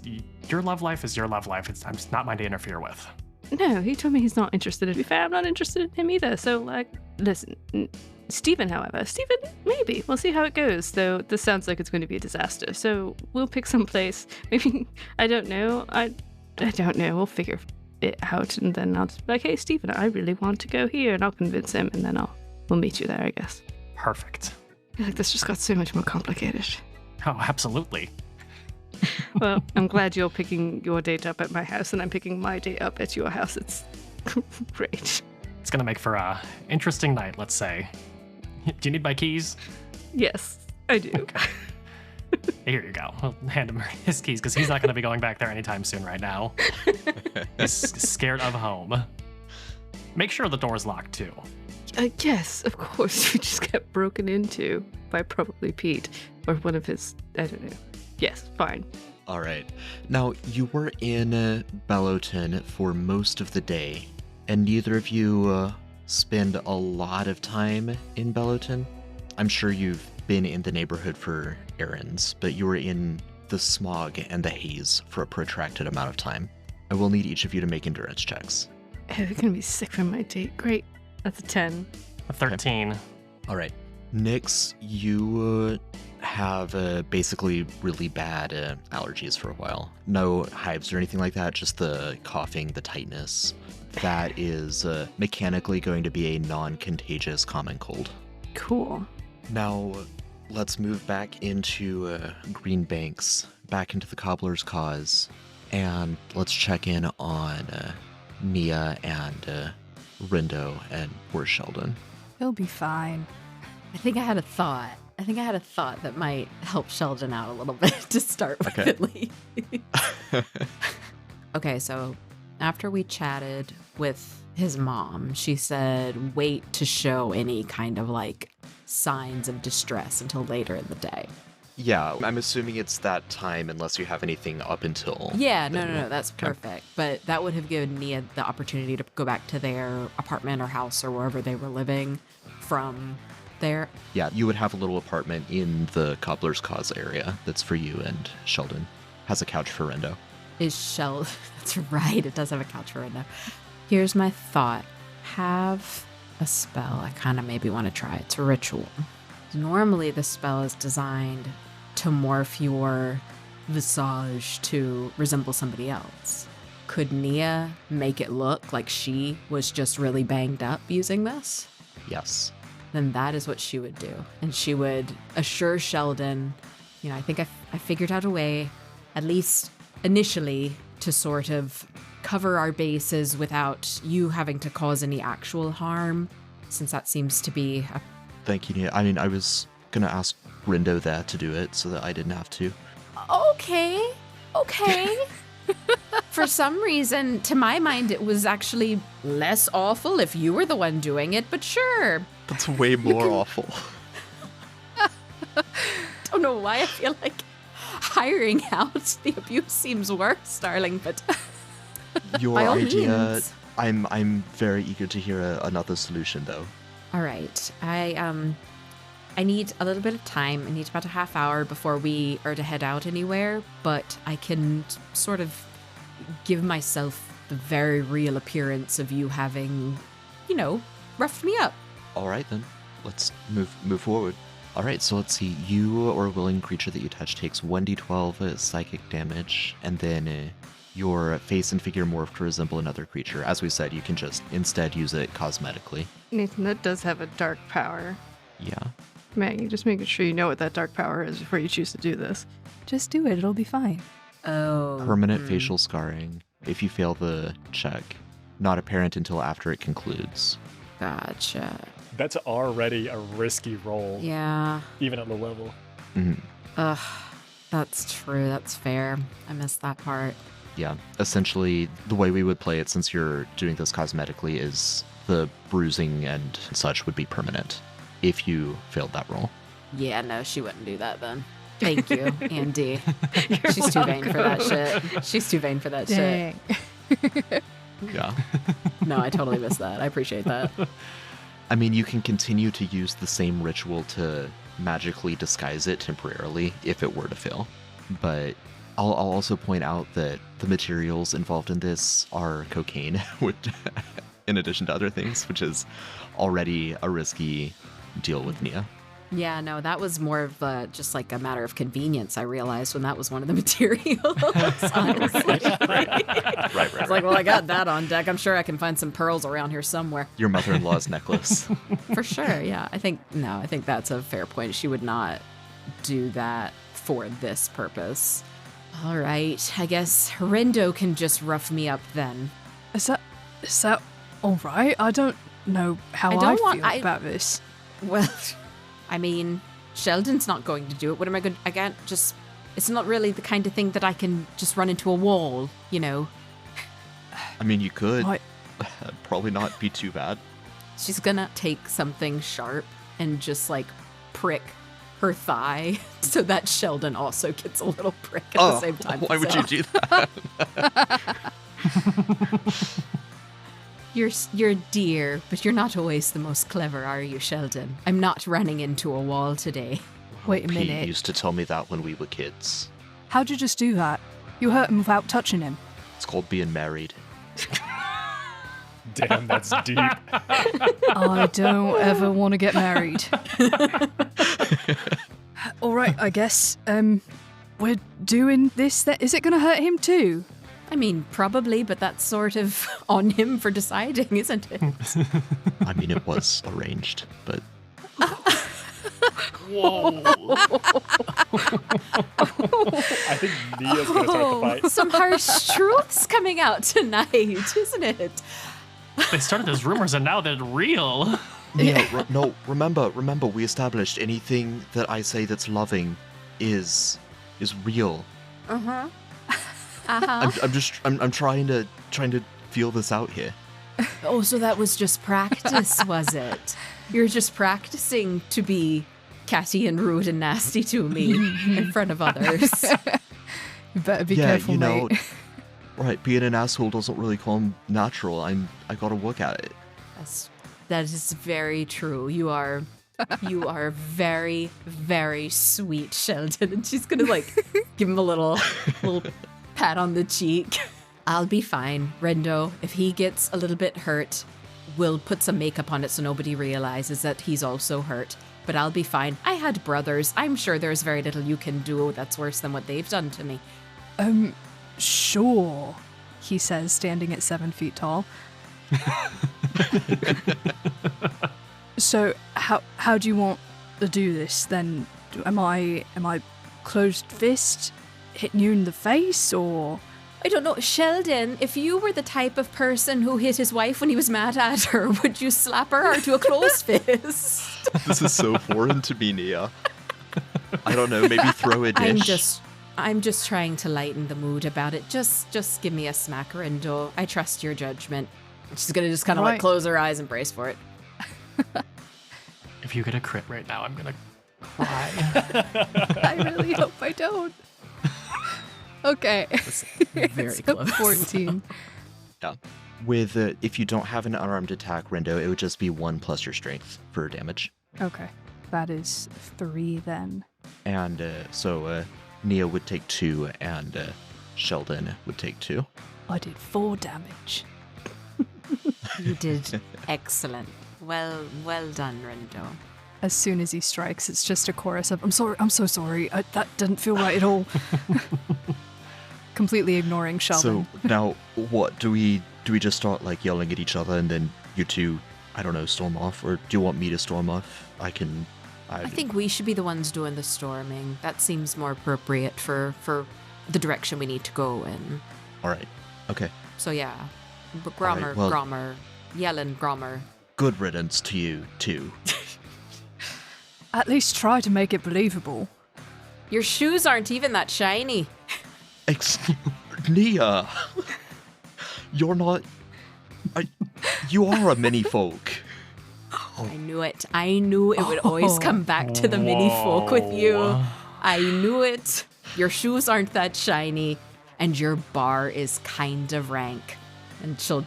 your love life is your love life. It's not mine to interfere with. No, he told me he's not interested. To be fair, I'm not interested in him either. So, like, listen, Stephen, however, maybe. We'll see how it goes, though this sounds like it's going to be a disaster. So we'll pick some place. Maybe, I don't know. I don't know. We'll figure it out, and then I'll just be like, hey, Stephen, I really want to go here, and I'll convince him, and then we'll meet you there, I guess. Perfect. I feel like this just got so much more complicated. Oh, absolutely. Well, I'm glad you're picking your date up at my house, and I'm picking my date up at your house. It's great. It's gonna make for a interesting night, let's say. Do you need my keys? Yes, I do. Okay. Here you go. I'll hand him his keys because he's not gonna be going back there anytime soon right now. He's scared of home. Make sure the door's locked too. Yes, of course. We just got broken into by probably Pete or one of his. I don't know. Yes, fine. All right. Now, you were in Bellowton for most of the day, and neither of you spend a lot of time in Bellowton. I'm sure you've been in the neighborhood for errands, but you were in the smog and the haze for a protracted amount of time. I will need each of you to make endurance checks. Oh, you're gonna be sick from my date. Great. That's a 10. A 13. All right. Nyx, you have basically really bad allergies for a while. No hives or anything like that, just the coughing, the tightness. That is mechanically going to be a non-contagious common cold. Cool. Now, let's move back into Green Banks, back into the Cobbler's Cause, and let's check in on Nia and Rendo and poor Sheldon. He'll be fine. I think I had a thought. That might help Sheldon out a little bit to start with, Okay. at least. Okay, so after we chatted with his mom, she said wait to show any kind of like signs of distress until later in the day. Yeah, I'm assuming it's that time unless you have anything up until... Yeah, then. no, that's Okay. perfect. But that would have given Nia the opportunity to go back to their apartment or house or wherever they were living from there. Yeah, you would have a little apartment in the Cobbler's Cause area that's for you, and Sheldon has a couch for Rendo. That's right, it does have a couch for Rendo. Here's my thought. Have a spell I kind of maybe want to try. It's a ritual. Normally the spell is designed to morph your visage to resemble somebody else. Could Nia make it look like she was just really banged up using this? Yes. Then that is what she would do. And she would assure Sheldon, I think I figured out a way, at least initially, to sort of cover our bases without you having to cause any actual harm, since that seems to be a... Thank you, Nia. I mean, I was going to ask Rendo that to do it so that I didn't have to. Okay. For some reason, to my mind, it was actually less awful if you were the one doing it, but sure. That's way more awful. Don't know why I feel like hiring out the abuse seems worse, darling, but Your by all idea, means. I'm very eager to hear another solution, though. All right. I need a little bit of time. I need about a half hour before we are to head out anywhere, but I can sort of give myself the very real appearance of you having, roughed me up. All right, then. Let's move forward. All right, so let's see. You or a willing creature that you touch takes 1d12 psychic damage, and then your face and figure morph to resemble another creature. As we said, you can just instead use it cosmetically. Nathan, that does have a dark power. Yeah. Maggie, just making sure you know what that dark power is before you choose to do this. Just do it. It'll be fine. Oh. Permanent facial scarring. If you fail the check, not apparent until after it concludes. Gotcha. That's already a risky roll, Yeah. even at low level. Mhm. Ugh. That's true. That's fair. I missed that part. Yeah, essentially, the way we would play it, since you're doing this cosmetically, is the bruising and such would be permanent if you failed that roll. Yeah, no, she wouldn't do that then. Thank you, Andy. She's too vain for that shit. She's too vain for that Dang. shit. Yeah. No, I totally missed that. I appreciate that. I mean, you can continue to use the same ritual to magically disguise it temporarily if it were to fail. But I'll also point out that the materials involved in this are cocaine, which, in addition to other things, which is already a risky deal with Nia. Yeah, no, that was more of just like a matter of convenience, I realized, when that was one of the materials, honestly. Right. It's like, well, I got that on deck. I'm sure I can find some pearls around here somewhere. Your mother-in-law's necklace. For sure, yeah. I think that's a fair point. She would not do that for this purpose. All right, I guess Rendo can just rough me up then. Is that all right? I don't know how I feel about this. Well, I mean, Sheldon's not going to do it. What am I going to... I can't just... It's not really the kind of thing that I can just run into a wall, you know? I mean, you could. Probably not be too bad. She's gonna take something sharp and just, like, prick her thigh so that Sheldon also gets a little prick at the same time. Why would you do that? You're dear, but you're not always the most clever, are you, Sheldon? I'm not running into a wall today. Wait a Pete minute. used to tell me that when we were kids. How'd you just do that? You hurt him without touching him. It's called being married. Damn, that's deep. I don't ever want to get married. All right, I guess. We're doing this. Is it going to hurt him too? I mean, probably, but that's sort of on him for deciding, isn't it? I mean, it was arranged, but... Whoa. I think Nia's going to start the fight. Some harsh truths coming out tonight, isn't it? They started as rumors and now they're real. Nia, no, remember, we established anything that I say that's loving is real. Uh-huh. Uh-huh. I'm trying to feel this out here. Oh, so that was just practice, was it? You're just practicing to be catty and rude and nasty to me in front of others. You better be careful, mate. Right, being an asshole doesn't really come natural. I gotta work at it. That is very true. You are very, very sweet, Sheldon. And she's gonna like give him a little pat on the cheek. I'll be fine, Rendo. If he gets a little bit hurt, we'll put some makeup on it so nobody realizes that he's also hurt. But I'll be fine. I had brothers. I'm sure there's very little you can do that's worse than what they've done to me. Sure, he says, standing at 7 feet tall. So how do you want to do this then? Am I closed fist hitting you in the face, or? I don't know. Sheldon, if you were the type of person who hit his wife when he was mad at her, would you slap her or do a closed fist? This is so foreign to me, Nia. I don't know, maybe throw a dish. I'm just trying to lighten the mood about it. Just give me a smack, Rendo. I trust your judgment. She's gonna just kind of like close her eyes and brace for it. If you get a crit right now, I'm gonna cry. I really hope I don't. Okay. Very close. 14. Yeah. With if you don't have an unarmed attack, Rendo, it would just be 1 plus your strength for damage. Okay. That is 3 then. And so Nia would take 2, and Sheldon would take 2. I did 4 damage. You did excellent. Well done, Rendo. As soon as he strikes, it's just a chorus of, I'm so sorry. That didn't feel right at all. Completely ignoring Sheldon. So now what? Do we just start like yelling at each other and then you two, I don't know, storm off? Or do you want me to storm off? I think we should be the ones doing the storming. That seems more appropriate for the direction we need to go in. All right. Okay. So yeah. Grommer, Grommer, yelling Grommer. Good riddance to you, too. At least try to make it believable. Your shoes aren't even that shiny. Nia, you're not. You are a mini folk. I knew it. I knew it would always come back to the mini folk with you. I knew it. Your shoes aren't that shiny, and your bar is kind of rank. And she'll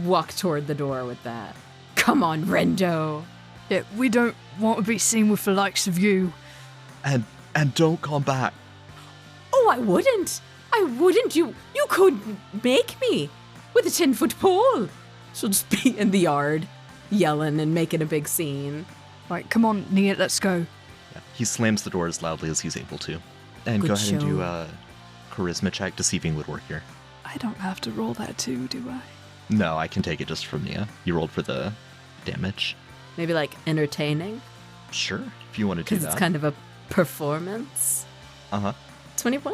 walk toward the door with that. Come on, Rendo. Yeah, we don't want to be seen with the likes of you. And don't come back. Oh, I wouldn't. I wouldn't. You couldn't make me with a 10-foot pole. She'll just be in the yard, yelling and making a big scene. Right, come on, Nia, let's go. Yeah, he slams the door as loudly as he's able to. And Good go ahead and show. do a charisma check. Deceiving would work here. I don't have to roll that too, do I? No, I can take it just from Nia. You rolled for the damage. Maybe like entertaining, Sure, if you want to do because that. it's kind of a performance. Uh-huh. 21?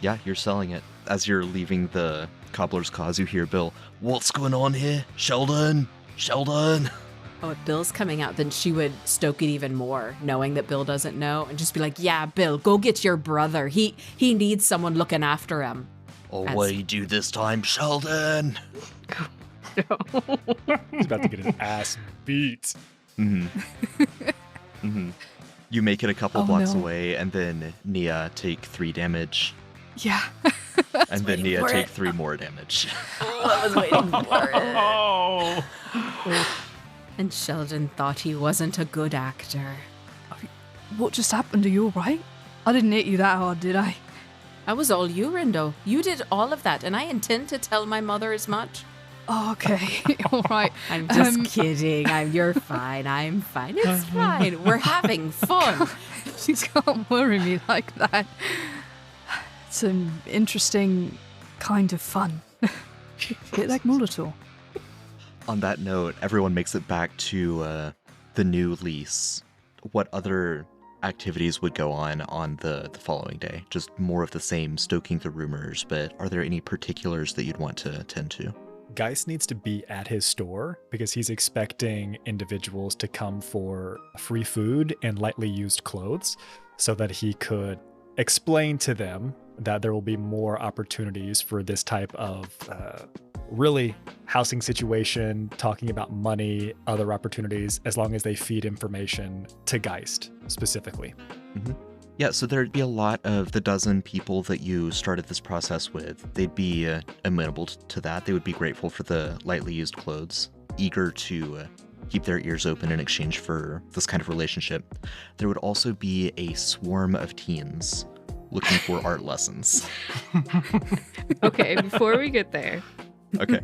Yeah, you're selling it. As you're leaving the cobbler's cause, you hear Bill, "What's going on here? Sheldon? Sheldon?" Oh, if Bill's coming out, then she would stoke it even more, knowing that Bill doesn't know, and just be like, "Yeah, Bill, go get your brother. He needs someone looking after him." Oh, As- what do you do this time, Sheldon? He's about to get his ass beat. You make it a couple Oh, blocks no. away, and then Nia take 3 damage, Yeah. and then Nia for take it. 3 more damage. I was waiting for it. Oh. And Sheldon thought he wasn't a good actor. What just happened? Are you alright? I didn't hit you that hard, did I? I was all you, Rendo. You did all of that, and I intend to tell my mother as much. Oh, okay. Alright. I'm just kidding. You're fine. I'm fine. It's fine. We're having fun. You can't worry me like that. It's an interesting kind of fun. Bit like Molitor. On that note, everyone makes it back to the new lease. What other activities would go on the following day? Just more of the same, stoking the rumors, but are there any particulars that you'd want to tend to? Geist needs to be at his store because he's expecting individuals to come for free food and lightly used clothes so that he could explain to them that there will be more opportunities for this type of really housing situation, talking about money, other opportunities, as long as they feed information to Geist specifically. Yeah, so there'd be a lot of the dozen people that you started this process with. They'd be amenable to that. They would be grateful for the lightly used clothes, eager to keep their ears open in exchange for this kind of relationship. There would also be a swarm of teens looking for art lessons. Okay, before we get there, Okay,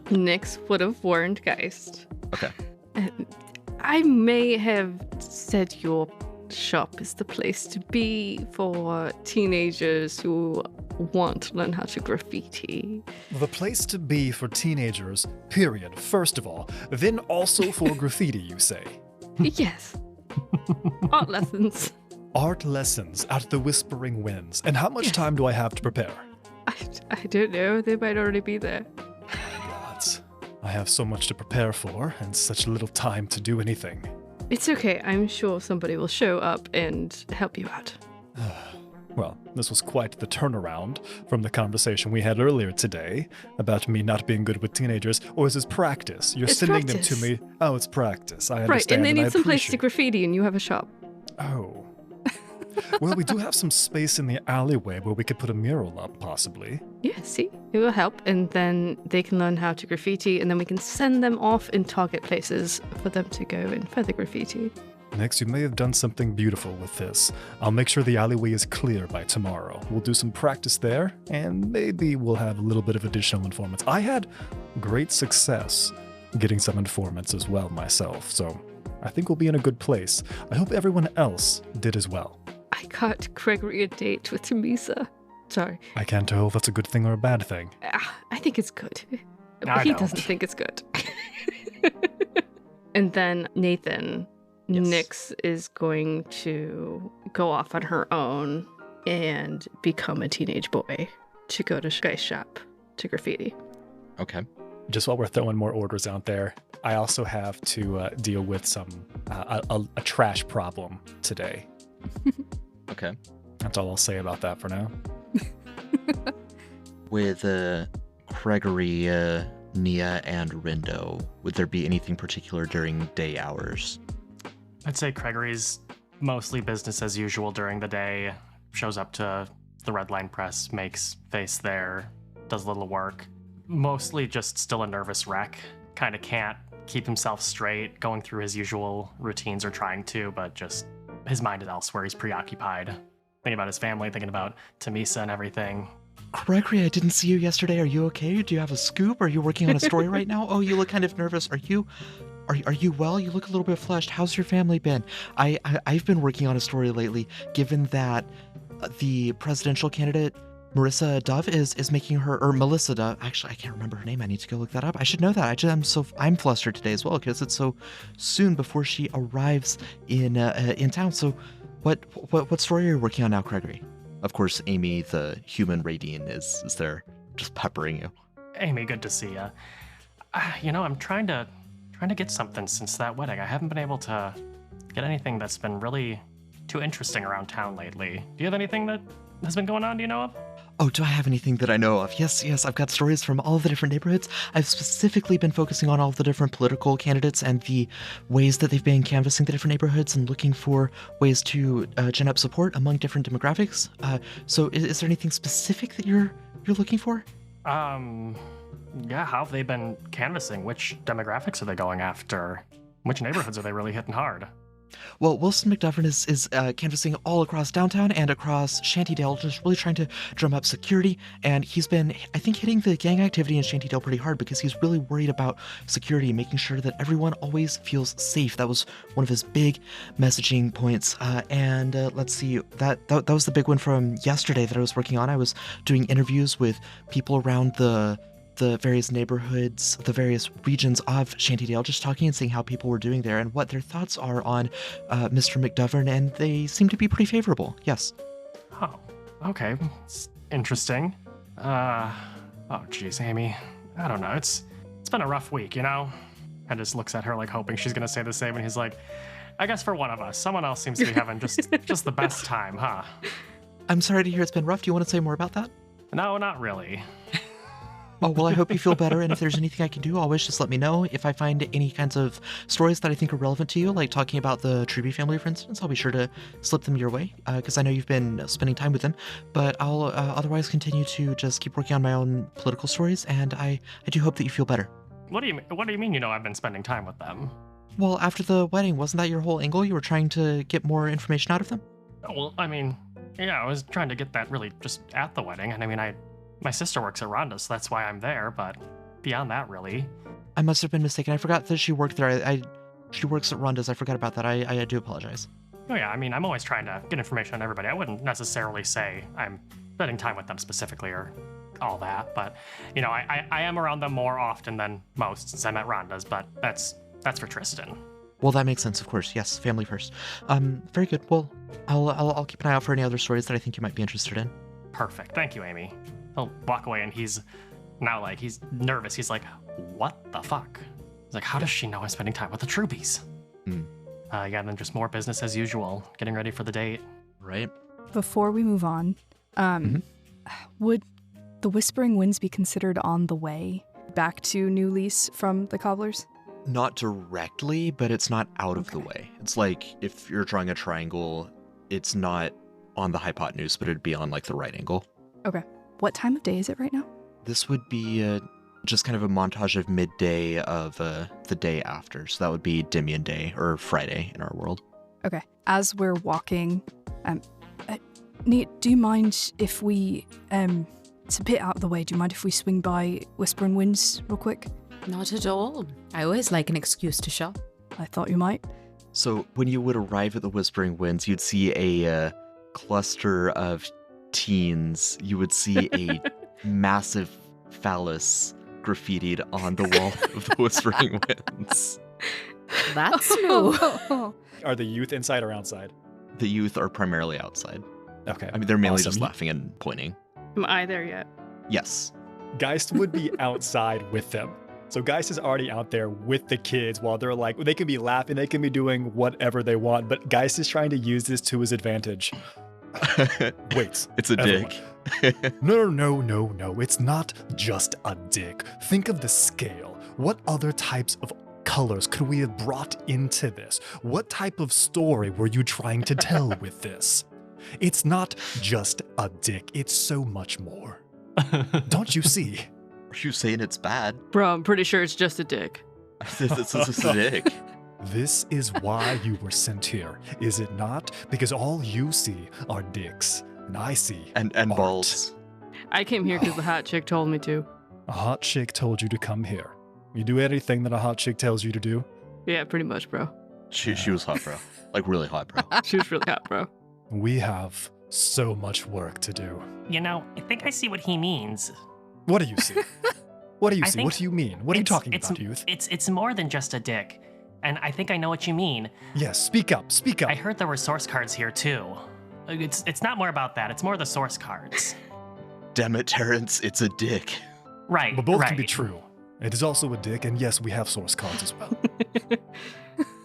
Nyx would have warned Geist. okay. I may have said your shop is the place to be for teenagers who want to learn how to graffiti. The place to be for teenagers, period, first of all, then also for graffiti, you say. Yes. Art lessons. Art lessons at the Whispering Winds. And how much time do I have to prepare? I don't know. They might already be there. Gods, I have so much to prepare for and such little time to do anything. It's okay. I'm sure somebody will show up and help you out. Well, this was quite the turnaround from the conversation we had earlier today about me not being good with teenagers. Or is this practice? You're It's sending practice. them to me. Oh, it's practice. I understand. Right, and they I need some place to appreciate- graffiti, and you have a shop. Oh. Well, we do have some space in the alleyway where we could put a mural up, possibly. Yeah, see? It will help, and then they can learn how to graffiti, and then we can send them off in target places for them to go and further graffiti. Next, you may have done something beautiful with this. I'll make sure the alleyway is clear by tomorrow. We'll do some practice there, and maybe we'll have a little bit of additional informants. I had great success getting some informants as well myself, so I think we'll be in a good place. I hope everyone else did as well. I got Craigory a date with Tamisa. Sorry. I can't tell if that's a good thing or a bad thing. I think it's good. I He don't. doesn't think it's good. And then Nathan, Yes. Nyx is going to go off on her own and become a teenage boy to go to Geist shop to graffiti. Okay. Just while we're throwing more orders out there, I also have to deal with some a trash problem today. Okay. That's all I'll say about that for now. With Craigory, Nia, and Rendo, would there be anything particular during day hours? I'd say Craigory's mostly business as usual during the day. Shows up to the Red Line Press, makes face there, does a little work. Mostly just still a nervous wreck. Kind of can't keep himself straight, going through his usual routines or trying to, but just his mind is elsewhere. He's preoccupied. Thinking about his family, thinking about Tamisa and everything. Craigory, I didn't see you yesterday. Are you okay? Do you have a scoop? Are you working on a story right now? Oh, you look kind of nervous. Are you well? You look a little bit flushed. How's your family been? I've been working on a story lately, given that the presidential candidate Marissa Dove is making her, or Melissa Dove. Actually, I can't remember her name. I need to go look that up. I should know that. I'm flustered today as well because it's so soon before she arrives in town. So, what story are you working on now, Craigory? Of course, Amy, the human Radine, is there just peppering you. Amy, good to see you. I'm trying to get something since that wedding. I haven't been able to get anything that's been really too interesting around town lately. Do you have anything that has been going on, do you know of? Oh, do I have anything that I know of? Yes, I've got stories from all of the different neighborhoods. I've specifically been focusing on all of the different political candidates and the ways that they've been canvassing the different neighborhoods and looking for ways to gen up support among different demographics. So is there anything specific that you're looking for? Yeah, how have they been canvassing? Which demographics are they going after? Which neighborhoods are they really hitting hard? Well, Wilson McDovern is canvassing all across downtown and across Shantydale, just really trying to drum up security. And he's been, I think, hitting the gang activity in Shantydale pretty hard because he's really worried about security, making sure that everyone always feels safe. That was one of his big messaging points. Let's see, that was the big one from yesterday that I was working on. I was doing interviews with people around the various neighborhoods, the various regions of Shantydale, just talking and seeing how people were doing there and what their thoughts are on Mr. McDovern, and they seem to be pretty favorable, yes. Oh, okay. It's interesting. Oh, geez, Amy. I don't know. It's been a rough week, you know? I just looks at her like hoping she's gonna say the same, and he's like, I guess for one of us, someone else seems to be having just the best time, huh? I'm sorry to hear it's been rough. Do you want to say more about that? No, not really. Oh, well, I hope you feel better, and if there's anything I can do, always just let me know. If I find any kinds of stories that I think are relevant to you, like talking about the Truby family, for instance, I'll be sure to slip them your way, because I know you've been spending time with them, but I'll otherwise continue to just keep working on my own political stories, and I do hope that you feel better. What do you mean, I've been spending time with them? Well, after the wedding, wasn't that your whole angle? You were trying to get more information out of them? Well, I mean, yeah, I was trying to get that really just at the wedding, and I mean, my sister works at Rhonda's, so that's why I'm there, but beyond that, really. I must have been mistaken. I forgot that she worked there. She works at Rhonda's. I forgot about that. I do apologize. Oh yeah, I mean, I'm always trying to get information on everybody. I wouldn't necessarily say I'm spending time with them specifically or all that, but, I am around them more often than most since I'm at Rhonda's, but that's for Tristan. Well, that makes sense, of course. Yes, family first. Very good. Well, I'll keep an eye out for any other stories that I think you might be interested in. Perfect. Thank you, Amy. He'll walk away, and he's now he's nervous. He's like, what the fuck? He's like, how does she know I'm spending time with the Trubies? Yeah, then just more business as usual, getting ready for the date. Right. Before we move on, would the Whispering Winds be considered on the way back to New Lease from the Cobblers? Not directly, but it's not out of the way. It's like if you're drawing a triangle, it's not on the hypotenuse, but it'd be on the right angle. Okay. What time of day is it right now? This would be just kind of a montage of midday of the day after. So that would be Dimian Day, or Friday in our world. Okay. As we're walking, Nate, do you mind if we, it's a bit out of the way, do you mind if we swing by Whispering Winds real quick? Not at all. I always like an excuse to shop. I thought you might. So when you would arrive at the Whispering Winds, you'd see a cluster of teens. You would see a massive phallus graffitied on the wall of the Whispering Winds. That's new. Are the youth inside or outside? The youth are primarily outside. Okay. I mean, they're mainly Awesome. just laughing and pointing. Am I there yet? Yes. Geist would be outside with them. So Geist is already out there with the kids while they're they can be laughing, they can be doing whatever they want, but Geist is trying to use this to his advantage. Wait. It's a everyone. dick. No. It's not just a dick. Think of the scale. What other types of colors could we have brought into this? What type of story were you trying to tell with this? It's not just a dick. It's so much more. Don't you see? Are you saying it's bad? Bro, I'm pretty sure it's just a dick. It's just a dick. This is why you were sent here, is it not? Because all you see are dicks, and I see And art. balls. I came here because the hot chick told me to. A hot chick told you to come here. You do anything that a hot chick tells you to do? Yeah, pretty much, bro. She was hot, bro. Like really hot, bro. She was really hot, bro. We have so much work to do. You know, I think I see what he means. What do you see? What do you I see? think What do you mean? What are you talking it's, about, youth? It's more than just a dick. And I think I know what you mean. Yes, speak up, speak up. I heard there were source cards here too. It's not more about that. It's more the source cards. Damn it, Terrence, it's a dick. Right. But both right. can be true. It is also a dick, and yes, we have source cards as well.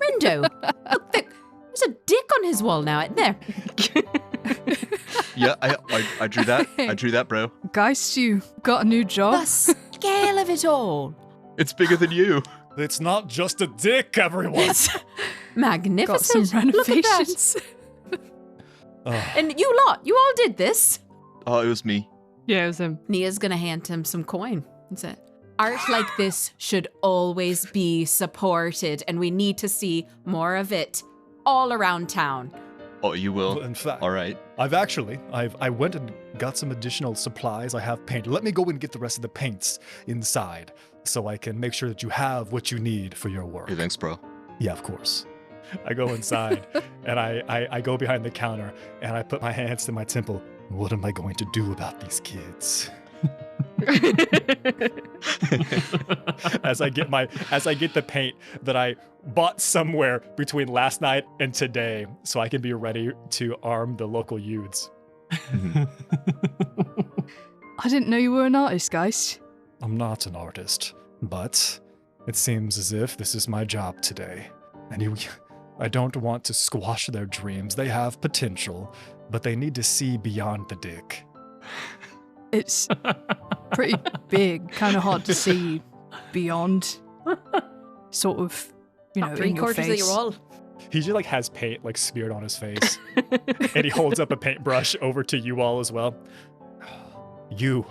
Rendo, look, there's a dick on his wall now, isn't there? Yeah, I drew that. I drew that, bro. Geist, you got a new job? The scale of it all. It's bigger than you. It's not just a dick, everyone. It's Got magnificent. some Look at that. renovations. And you lot, you all did this. Oh, it was me. Yeah, it was him. Nia's gonna hand him some coin. That's it. Art like this should always be supported, and we need to see more of it all around town. Oh, you will. In fact, All right. I went and got some additional supplies. I have paint. Let me go and get the rest of the paints inside so I can make sure that you have what you need for your work. Hey, thanks, bro. Yeah, of course. I go inside and I go behind the counter and I put my hands to my temple. What am I going to do about these kids? as I get the paint that I bought somewhere between last night and today, so I can be ready to arm the local youths. I didn't know you were an artist, Geist. I'm not an artist, but it seems as if this is my job today. And I don't want to squash their dreams. They have potential, but they need to see beyond the dick. It's pretty big, kind of hard to see beyond. Sort of, you know, in your Three-quarters of face. your wall. He just like has paint like smeared on his face, and he holds up a paintbrush over to you all as well. You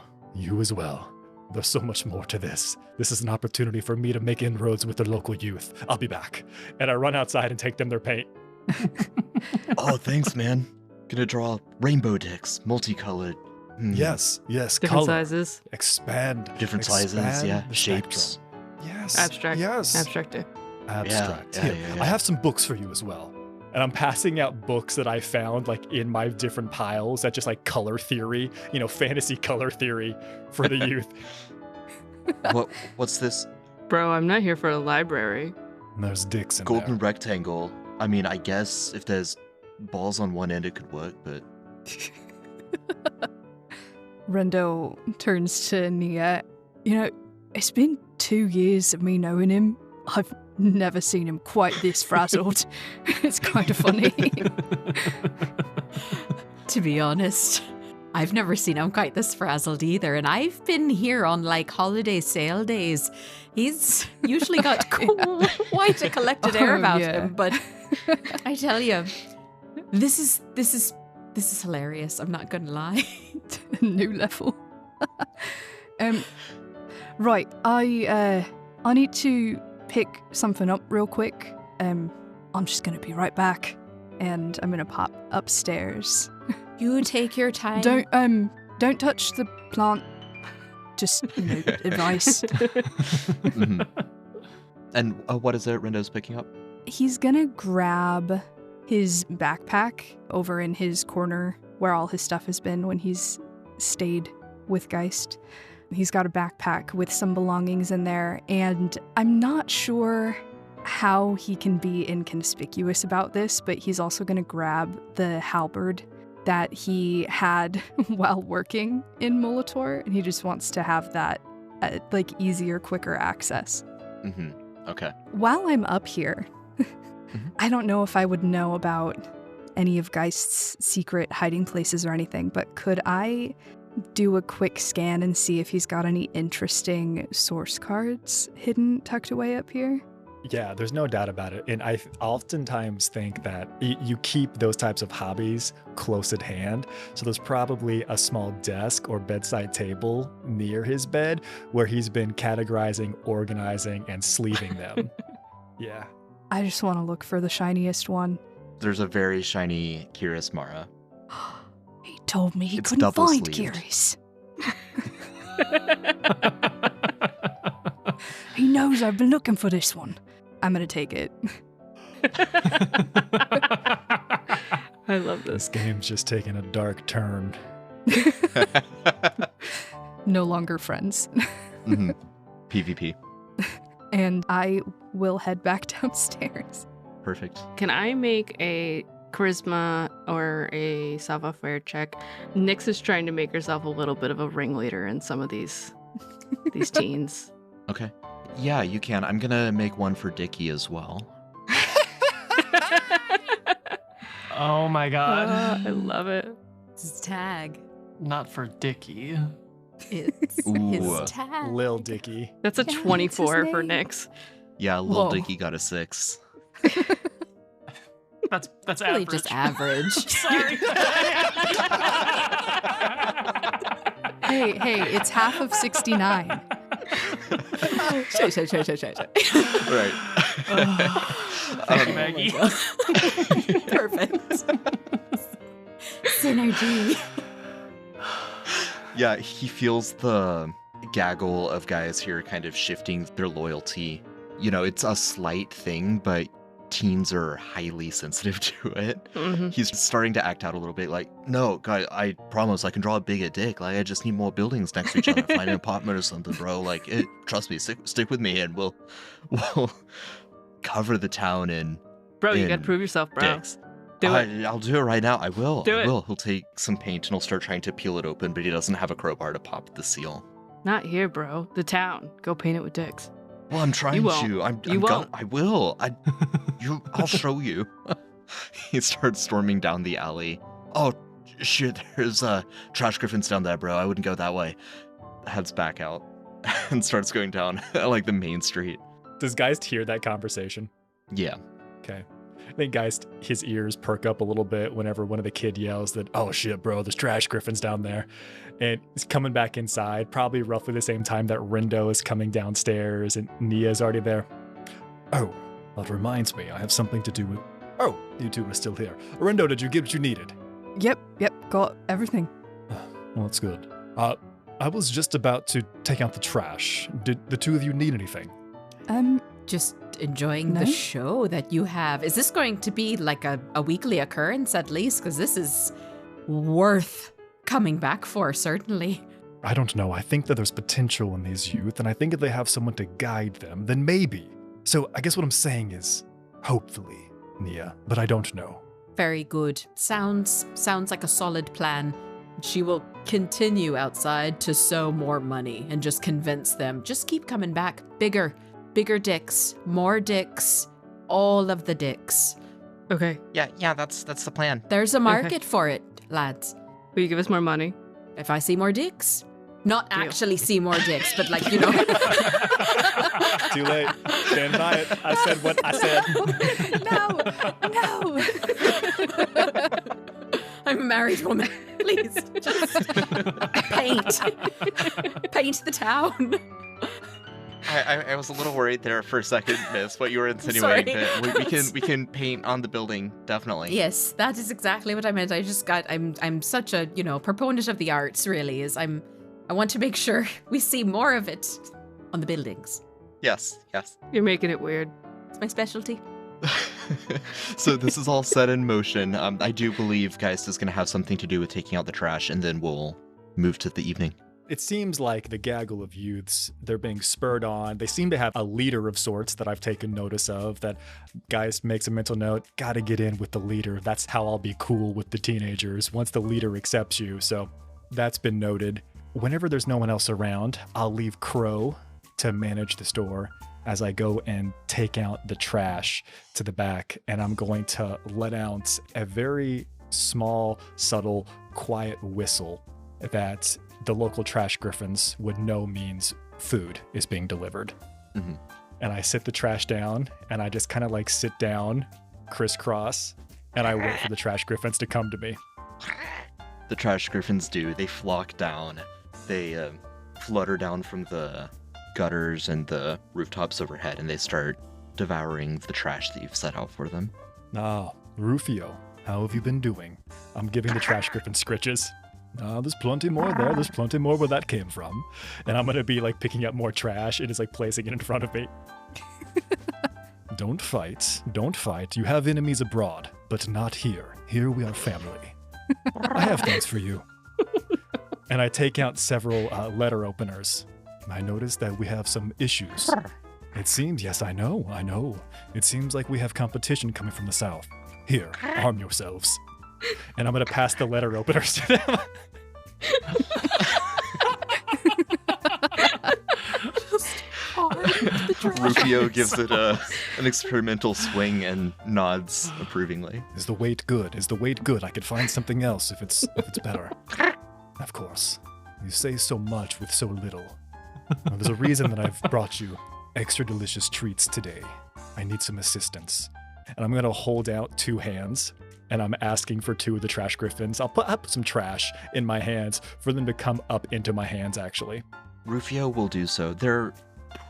as well. There's so much more to this. This is an opportunity for me to make inroads with the local youth. I'll be back. And I run outside and take them their paint. Oh, thanks, man. Gonna draw rainbow dicks, multicolored. Yes, Different color. sizes. Expand. Different sizes, expand yeah. the Shapes. spectrum. Yes. Abstract. Yes. Abstractive. Abstract. Yeah, Here, yeah, yeah. I have some books for you as well. And I'm passing out books that I found like in my different piles that just like color theory, fantasy color theory for the youth. What's this? Bro, I'm not here for a library. And there's dicks in Golden there. rectangle. I mean, I guess if there's balls on one end, it could work, but Rendo turns to Nia. You know, it's been 2 years of me knowing him. I've never seen him quite this frazzled. It's kind of funny. To be honest, I've never seen him quite this frazzled either, and I've been here on like holiday sale days. He's usually got quite a collected air Oh, about yeah. him, but I tell you, this is hilarious. I'm not gonna lie. New level. Right, I need to pick something up real quick. I'm just gonna be right back, and I'm gonna pop upstairs. You take your time. Don't touch the plant. Just advice. Mhm. And what is it Rendo's picking up? He's gonna grab his backpack over in his corner where all his stuff has been when he's stayed with Geist. He's got a backpack with some belongings in there, and I'm not sure how he can be inconspicuous about this, but he's also gonna grab the halberd that he had while working in Molitor, and he just wants to have that easier, quicker access. Okay. While I'm up here, I don't know if I would know about any of Geist's secret hiding places or anything, but could I do a quick scan and see if he's got any interesting source cards hidden, tucked away up here? Yeah, there's no doubt about it. And I oftentimes think that you keep those types of hobbies close at hand. So there's probably a small desk or bedside table near his bed where he's been categorizing, organizing, and sleeving them. Yeah. I just want to look for the shiniest one. There's a very shiny Kiris Mara. He told me he It's couldn't double find sleeved. Kiris. He knows I've been looking for this one. I'm gonna take it. I love This this. game's just taking a dark turn. No longer friends. hmm PvP. And I will head back downstairs. Perfect. Can I make a charisma or a savoir-faire check? Nyx is trying to make herself a little bit of a ringleader in some of these teens. Okay. Yeah, you can. I'm gonna make one for Dickie as well. Oh my god. I love it. It's his tag. Not for Dickie. It's Ooh. his tag. Lil Dicky. That's a Yeah, 24 that's for his name. Nyx. Yeah, little Whoa. Dickie got a 6. That's Really average. just average. Sorry. Hey, it's half of 69. Shay. Right. Thank you, Maggie. Perfect. Synergy. Yeah, he feels the gaggle of guys here kind of shifting their loyalty. You know, it's a slight thing, but teens are highly sensitive to it. Mm-hmm. He's starting to act out a little bit like, no, guy, I promise I can draw a bigger dick. Like, I just need more buildings next to each other. Find an apartment or something, bro. Like, trust me, stick with me and we'll cover the town in Bro, you in gotta prove yourself, bro. dicks. Do it. I'll do it right now. I will. Do I it. will. He'll take some paint and he'll start trying to peel it open, but he doesn't have a crowbar to pop the seal. Not here, bro. The town. Go paint it with dicks. Well, I'm trying won't. to. You won't. I will. I'll show you. He starts storming down the alley. Oh, shit, there's trash griffins down there, bro. I wouldn't go that way. Heads back out and starts going down like the main street. Does Geist hear that conversation? Yeah. Okay. I think Geist, his ears perk up a little bit whenever one of the kid yells that, oh shit, bro, there's trash griffins down there. And he's coming back inside, probably roughly the same time that Rendo is coming downstairs and Nia's already there. Oh, that reminds me, I have something to do with... Oh, you two are still here. Rendo, did you get what you needed? Yep, got everything. Well, that's good. I was just about to take out the trash. Did the two of you need anything? Just enjoying No? the show that you have. Is this going to be like a weekly occurrence at least? Because this is worth coming back for, certainly. I don't know. I think that there's potential in these youth, and I think if they have someone to guide them, then maybe. So I guess what I'm saying is, hopefully, Nia, but I don't know. Very good. Sounds like a solid plan. She will continue outside to sow more money and just convince them. Just keep coming back. Bigger dicks, more dicks, all of the dicks. Okay. Yeah, that's the plan. There's a market for it, lads. Will you give us more money? If I see more dicks. Not Deal. actually see more dicks, but like, you know. Too late. Stand by it. I said what I said. No. I'm a married woman. Please, just paint the town. I was a little worried there for a second, Miss, what you were insinuating. Sorry. But we can paint on the building, definitely. Yes, that is exactly what I meant. I'm such a, proponent of the arts, really, I want to make sure we see more of it on the buildings. Yes. You're making it weird. It's my specialty. So this is all set in motion. I do believe Geist is going to have something to do with taking out the trash, and then we'll move to the evening. It seems like the gaggle of youths, they're being spurred on. They seem to have a leader of sorts that I've taken notice of, that Geist makes a mental note, gotta get in with the leader. That's how I'll be cool with the teenagers, once the leader accepts you. So that's been noted. Whenever there's no one else around, I'll leave Crow to manage the store. as I go and take out the trash to the back, and I'm going to let out a very small, subtle, quiet whistle that the local trash griffins would know means food is being delivered. Mhm. And I sit the trash down, and I just kind of like sit down, crisscross, and I wait for the trash griffins to come to me. The trash griffins do. They flock down. They flutter down from the gutters and the rooftops overhead, and they start devouring the trash that you've set out for them. Ah, Rufio, how have you been doing? I'm giving the trash griffin scritches. There's plenty more there. There's plenty more where that came from. And I'm going to be like picking up more trash and just like placing it in front of me. Don't fight. Don't fight. You have enemies abroad, but not here. Here we are family. I have things for you. And I take out several letter openers. I notice that we have some issues. It seems, yes, I know. It seems like we have competition coming from the south. Here, arm yourselves. And I'm going to pass the letter openers to them. Rufio gives it an experimental swing and nods approvingly. Is the weight good? Is the weight good? I could find something else if it's better. Of course. You say so much with so little. Well, there's a reason that I've brought you extra delicious treats today. I need some assistance. And I'm going to hold out 2 hands, and I'm asking for 2 of the trash griffins. I'll put some trash in my hands for them to come up into my hands, actually. Rufio will do so. They're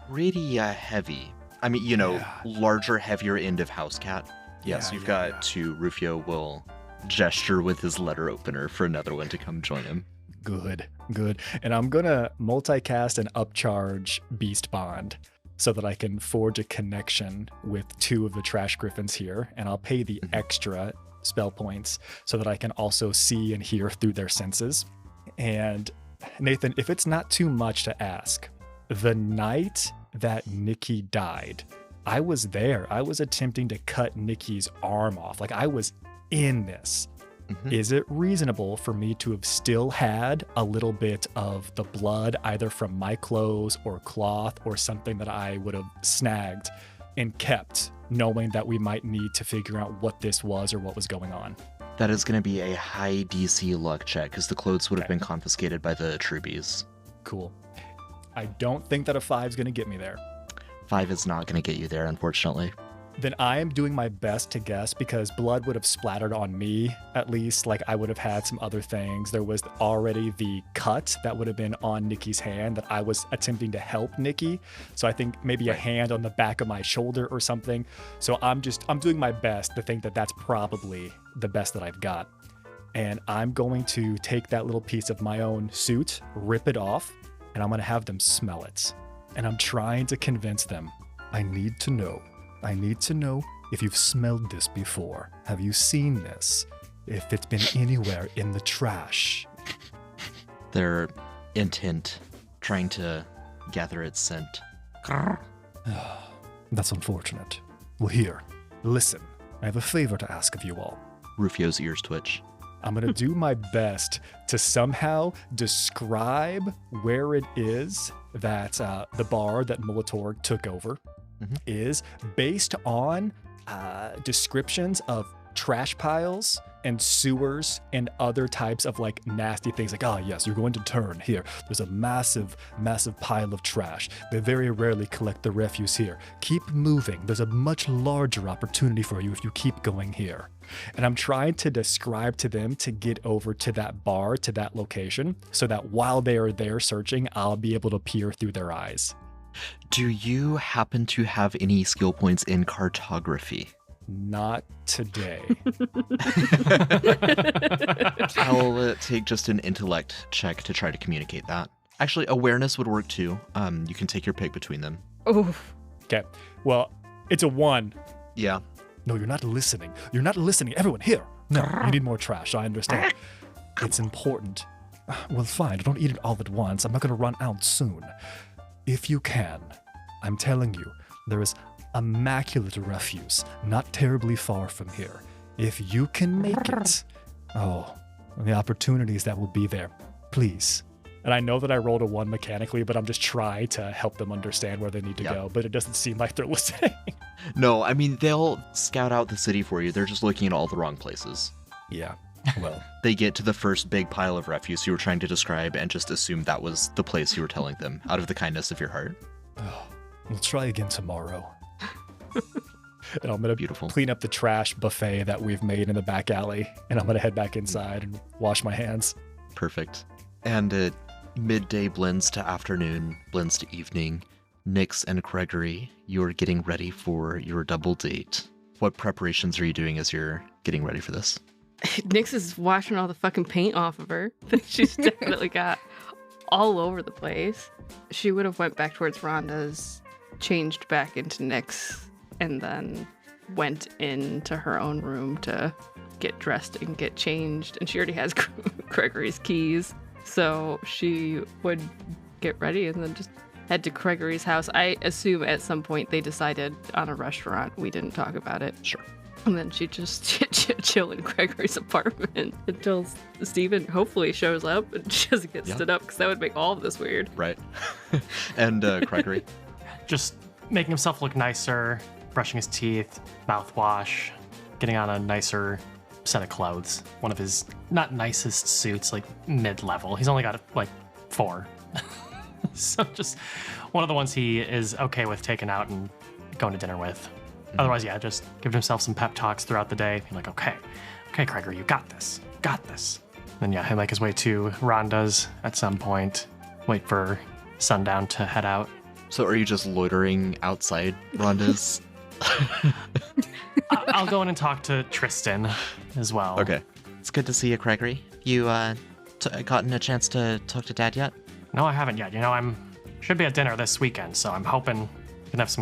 pretty heavy. I mean, Yeah. larger, heavier end of house cat. Yes, Yeah, you've yeah, got 2. Rufio will gesture with his letter opener for another one to come join him. Good. And I'm going to multicast and upcharge Beast Bond so that I can forge a connection with 2 of the trash griffins here, and I'll pay the extra spell points so that I can also see and hear through their senses. And Nathan, if it's not too much to ask, the night that Nikki died, I was there. I was attempting to cut Nikki's arm off. Like, I was in this. Mhm. Is it reasonable for me to have still had a little bit of the blood, either from my clothes or cloth or something that I would have snagged and kept, knowing that we might need to figure out what this was or what was going on? That is going to be a high DC luck check, because the clothes would have Okay. been confiscated by the Trubies. Cool. I don't think that a 5 is going to get me there. 5 is not going to get you there, unfortunately. Then I am doing my best to guess, because blood would have splattered on me, at least. Like, I would have had some other things. There was already the cut that would have been on Nikki's hand that I was attempting to help Nikki. So I think maybe a hand on the back of my shoulder or something. So I'm doing my best to think that that's probably the best that I've got. And I'm going to take that little piece of my own suit, rip it off, and I'm going to have them smell it. And I'm trying to convince them. I need to know if you've smelled this before. Have you seen this? If it's been anywhere in the trash. They're intent, trying to gather its scent. That's unfortunate. Well, here, listen. I have a favor to ask of you all. Rufio's ears twitch. I'm going to do my best to somehow describe where it is that the bar that Molitor took over is, based on descriptions of trash piles and sewers and other types of like nasty things. Like, oh yes, you're going to turn here. There's a massive pile of trash. They very rarely collect the refuse here. Keep moving. There's a much larger opportunity for you if you keep going here. And I'm trying to describe to them to get over to that bar, to that location, so that while they are there searching, I'll be able to peer through their eyes. Do you happen to have any skill points in cartography? Not today. I'll take just an intellect check to try to communicate that. Actually, awareness would work too. You can take your pick between them. Oof. Okay. Well, it's a 1. Yeah. No, you're not listening. You're not listening. Everyone, here. No, you need more trash. I understand. It's important. Well, fine. Don't eat it all at once. I'm not going to run out soon. If you can, I'm telling you, there is immaculate refuse not terribly far from here. If you can make it, oh, the opportunities that will be there. Please, And I know that I rolled a 1 mechanically, but I'm just trying to help them understand where they need to go. But it doesn't seem like they're listening. No, I mean, they'll scout out the city for you. They're just looking at all the wrong places. Yeah, well. They get to the first big pile of refuse you were trying to describe and just assume that was the place you were telling them out of the kindness of your heart. Oh, we'll try again tomorrow. And I'm going to Beautiful. clean up the trash buffet that we've made in the back alley. And I'm going to head back inside and wash my hands. Perfect. And midday blends to afternoon, blends to evening. Nix and Craigory, you're getting ready for your double date. What preparations are you doing as you're getting ready for this? Nix is washing all the fucking paint off of her that she's definitely got all over the place. She would have went back towards Rhonda's, changed back into Nix, and then went into her own room to get dressed and get changed. And she already has Craigory's keys. So she would get ready and then just head to Craigory's house. I assume at some point they decided on a restaurant. We didn't talk about it. Sure. And then she just chill in Craigory's apartment until Steven hopefully shows up and she doesn't get stood up, because that would make all of this weird. Right. And Craigory? Just making himself look nicer, brushing his teeth, mouthwash, getting on a nicer set of clothes. One of his not nicest suits, like mid-level. He's only got like 4. So just one of the ones he is okay with taking out and going to dinner with. Otherwise, yeah, just give himself some pep talks throughout the day. Be like, okay, Craigory, you got this. Then yeah, he'll make his way to Rhonda's at some point. Wait for sundown to head out. So are you just loitering outside Rhonda's? I'll go in and talk to Tristan as well. Okay. It's good to see you, Craigory. You gotten a chance to talk to Dad yet? No, I haven't yet. You know, should be at dinner this weekend, so I'm hoping we can have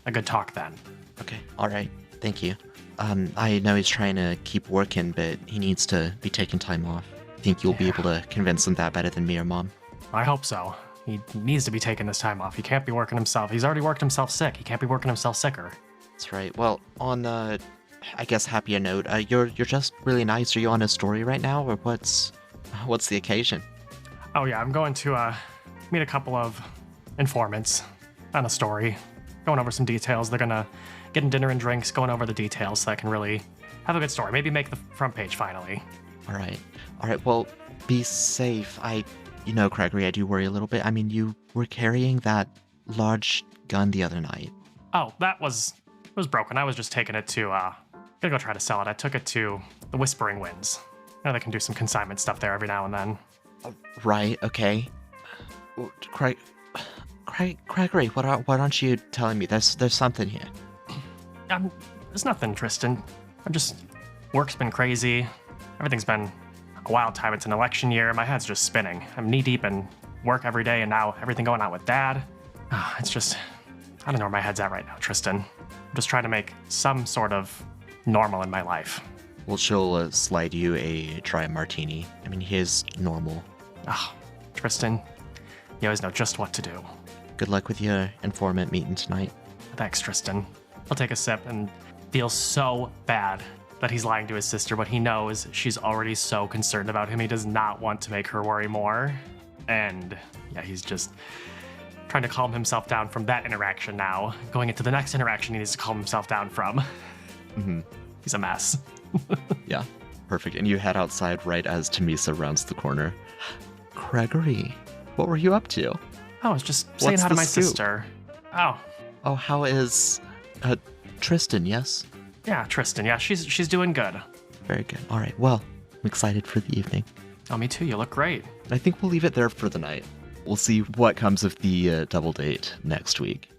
a good talk then. Okay, all right. Thank you. I know he's trying to keep working, but he needs to be taking time off. Think you'll be able to convince him that better than me or Mom? I hope so. He needs to be taking this time off. He can't be working himself. He's already worked himself sick. He can't be working himself sicker. That's right. Well, on I guess happier note, you're just really nice. Are you on a story right now, or what's the occasion? Oh yeah, I'm going to meet a couple of informants on a story, going over some details. They're gonna get dinner and drinks, going over the details so I can really have a good story. Maybe make the front page finally. All right. Well, be safe. Craigory, I do worry a little bit. I mean, you were carrying that large gun the other night. Oh, it was broken. I was just taking it to gonna go try to sell it. I took it to the Whispering Winds. I know they can do some consignment stuff there every now and then. Right. Okay. Craigory, why aren't you telling me? There's something here. There's nothing, Tristan. Work's been crazy. Everything's been a wild time. It's an election year. My head's just spinning. I'm knee deep in work every day, and now everything going on with Dad. It's just, I don't know where my head's at right now, Tristan. I'm just trying to make some sort of normal in my life. Well, she'll slide you a dry martini. I mean, he is normal. Tristan, you always know just what to do. Good luck with your informant meeting tonight. Thanks, Tristan. I'll take a sip and feel so bad that he's lying to his sister, but he knows she's already so concerned about him. He does not want to make her worry more. And yeah, he's just trying to calm himself down from that interaction now. Going into the next interaction he needs to calm himself down from. Mm-hmm. He's a mess. Yeah, perfect. And you head outside right as Tamisa rounds the corner. Craigory, what were you up to? Oh, I was just saying hi to my sister. Oh, how is Tristan, yes? Yeah, Tristan. Yeah, she's doing good. Very good. All right. Well, I'm excited for the evening. Oh, me too. You look great. I think we'll leave it there for the night. We'll see what comes of the double date next week.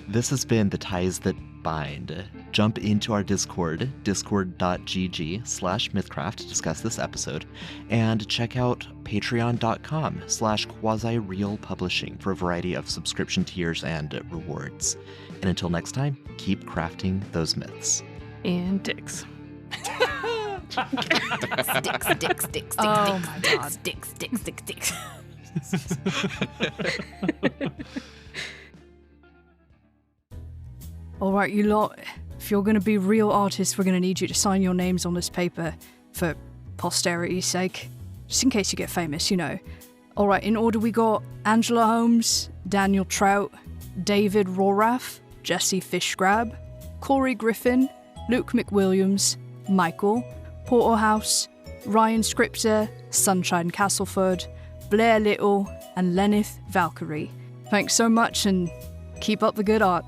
This has been The Ties That Bind. Jump into our Discord, discord.gg/mythcraft to discuss this episode, and check out patreon.com/quasi-real publishing for a variety of subscription tiers and rewards. And until next time, keep crafting those myths. And dicks. Sticks. Oh my God. Sticks. All right, you lot, if you're going to be real artists, we're going to need you to sign your names on this paper for posterity's sake. just in case you get famous, you know. All right, in order we got Angela Holmes, Daniel Trout, David Rorath, Jesse Fishgrab, Corey Griffin, Luke McWilliams, Michael, Porterhouse, Ryan Scripter, Sunshine Castleford, Blair Little, and Lenneth Valkyrie. Thanks so much and keep up the good art.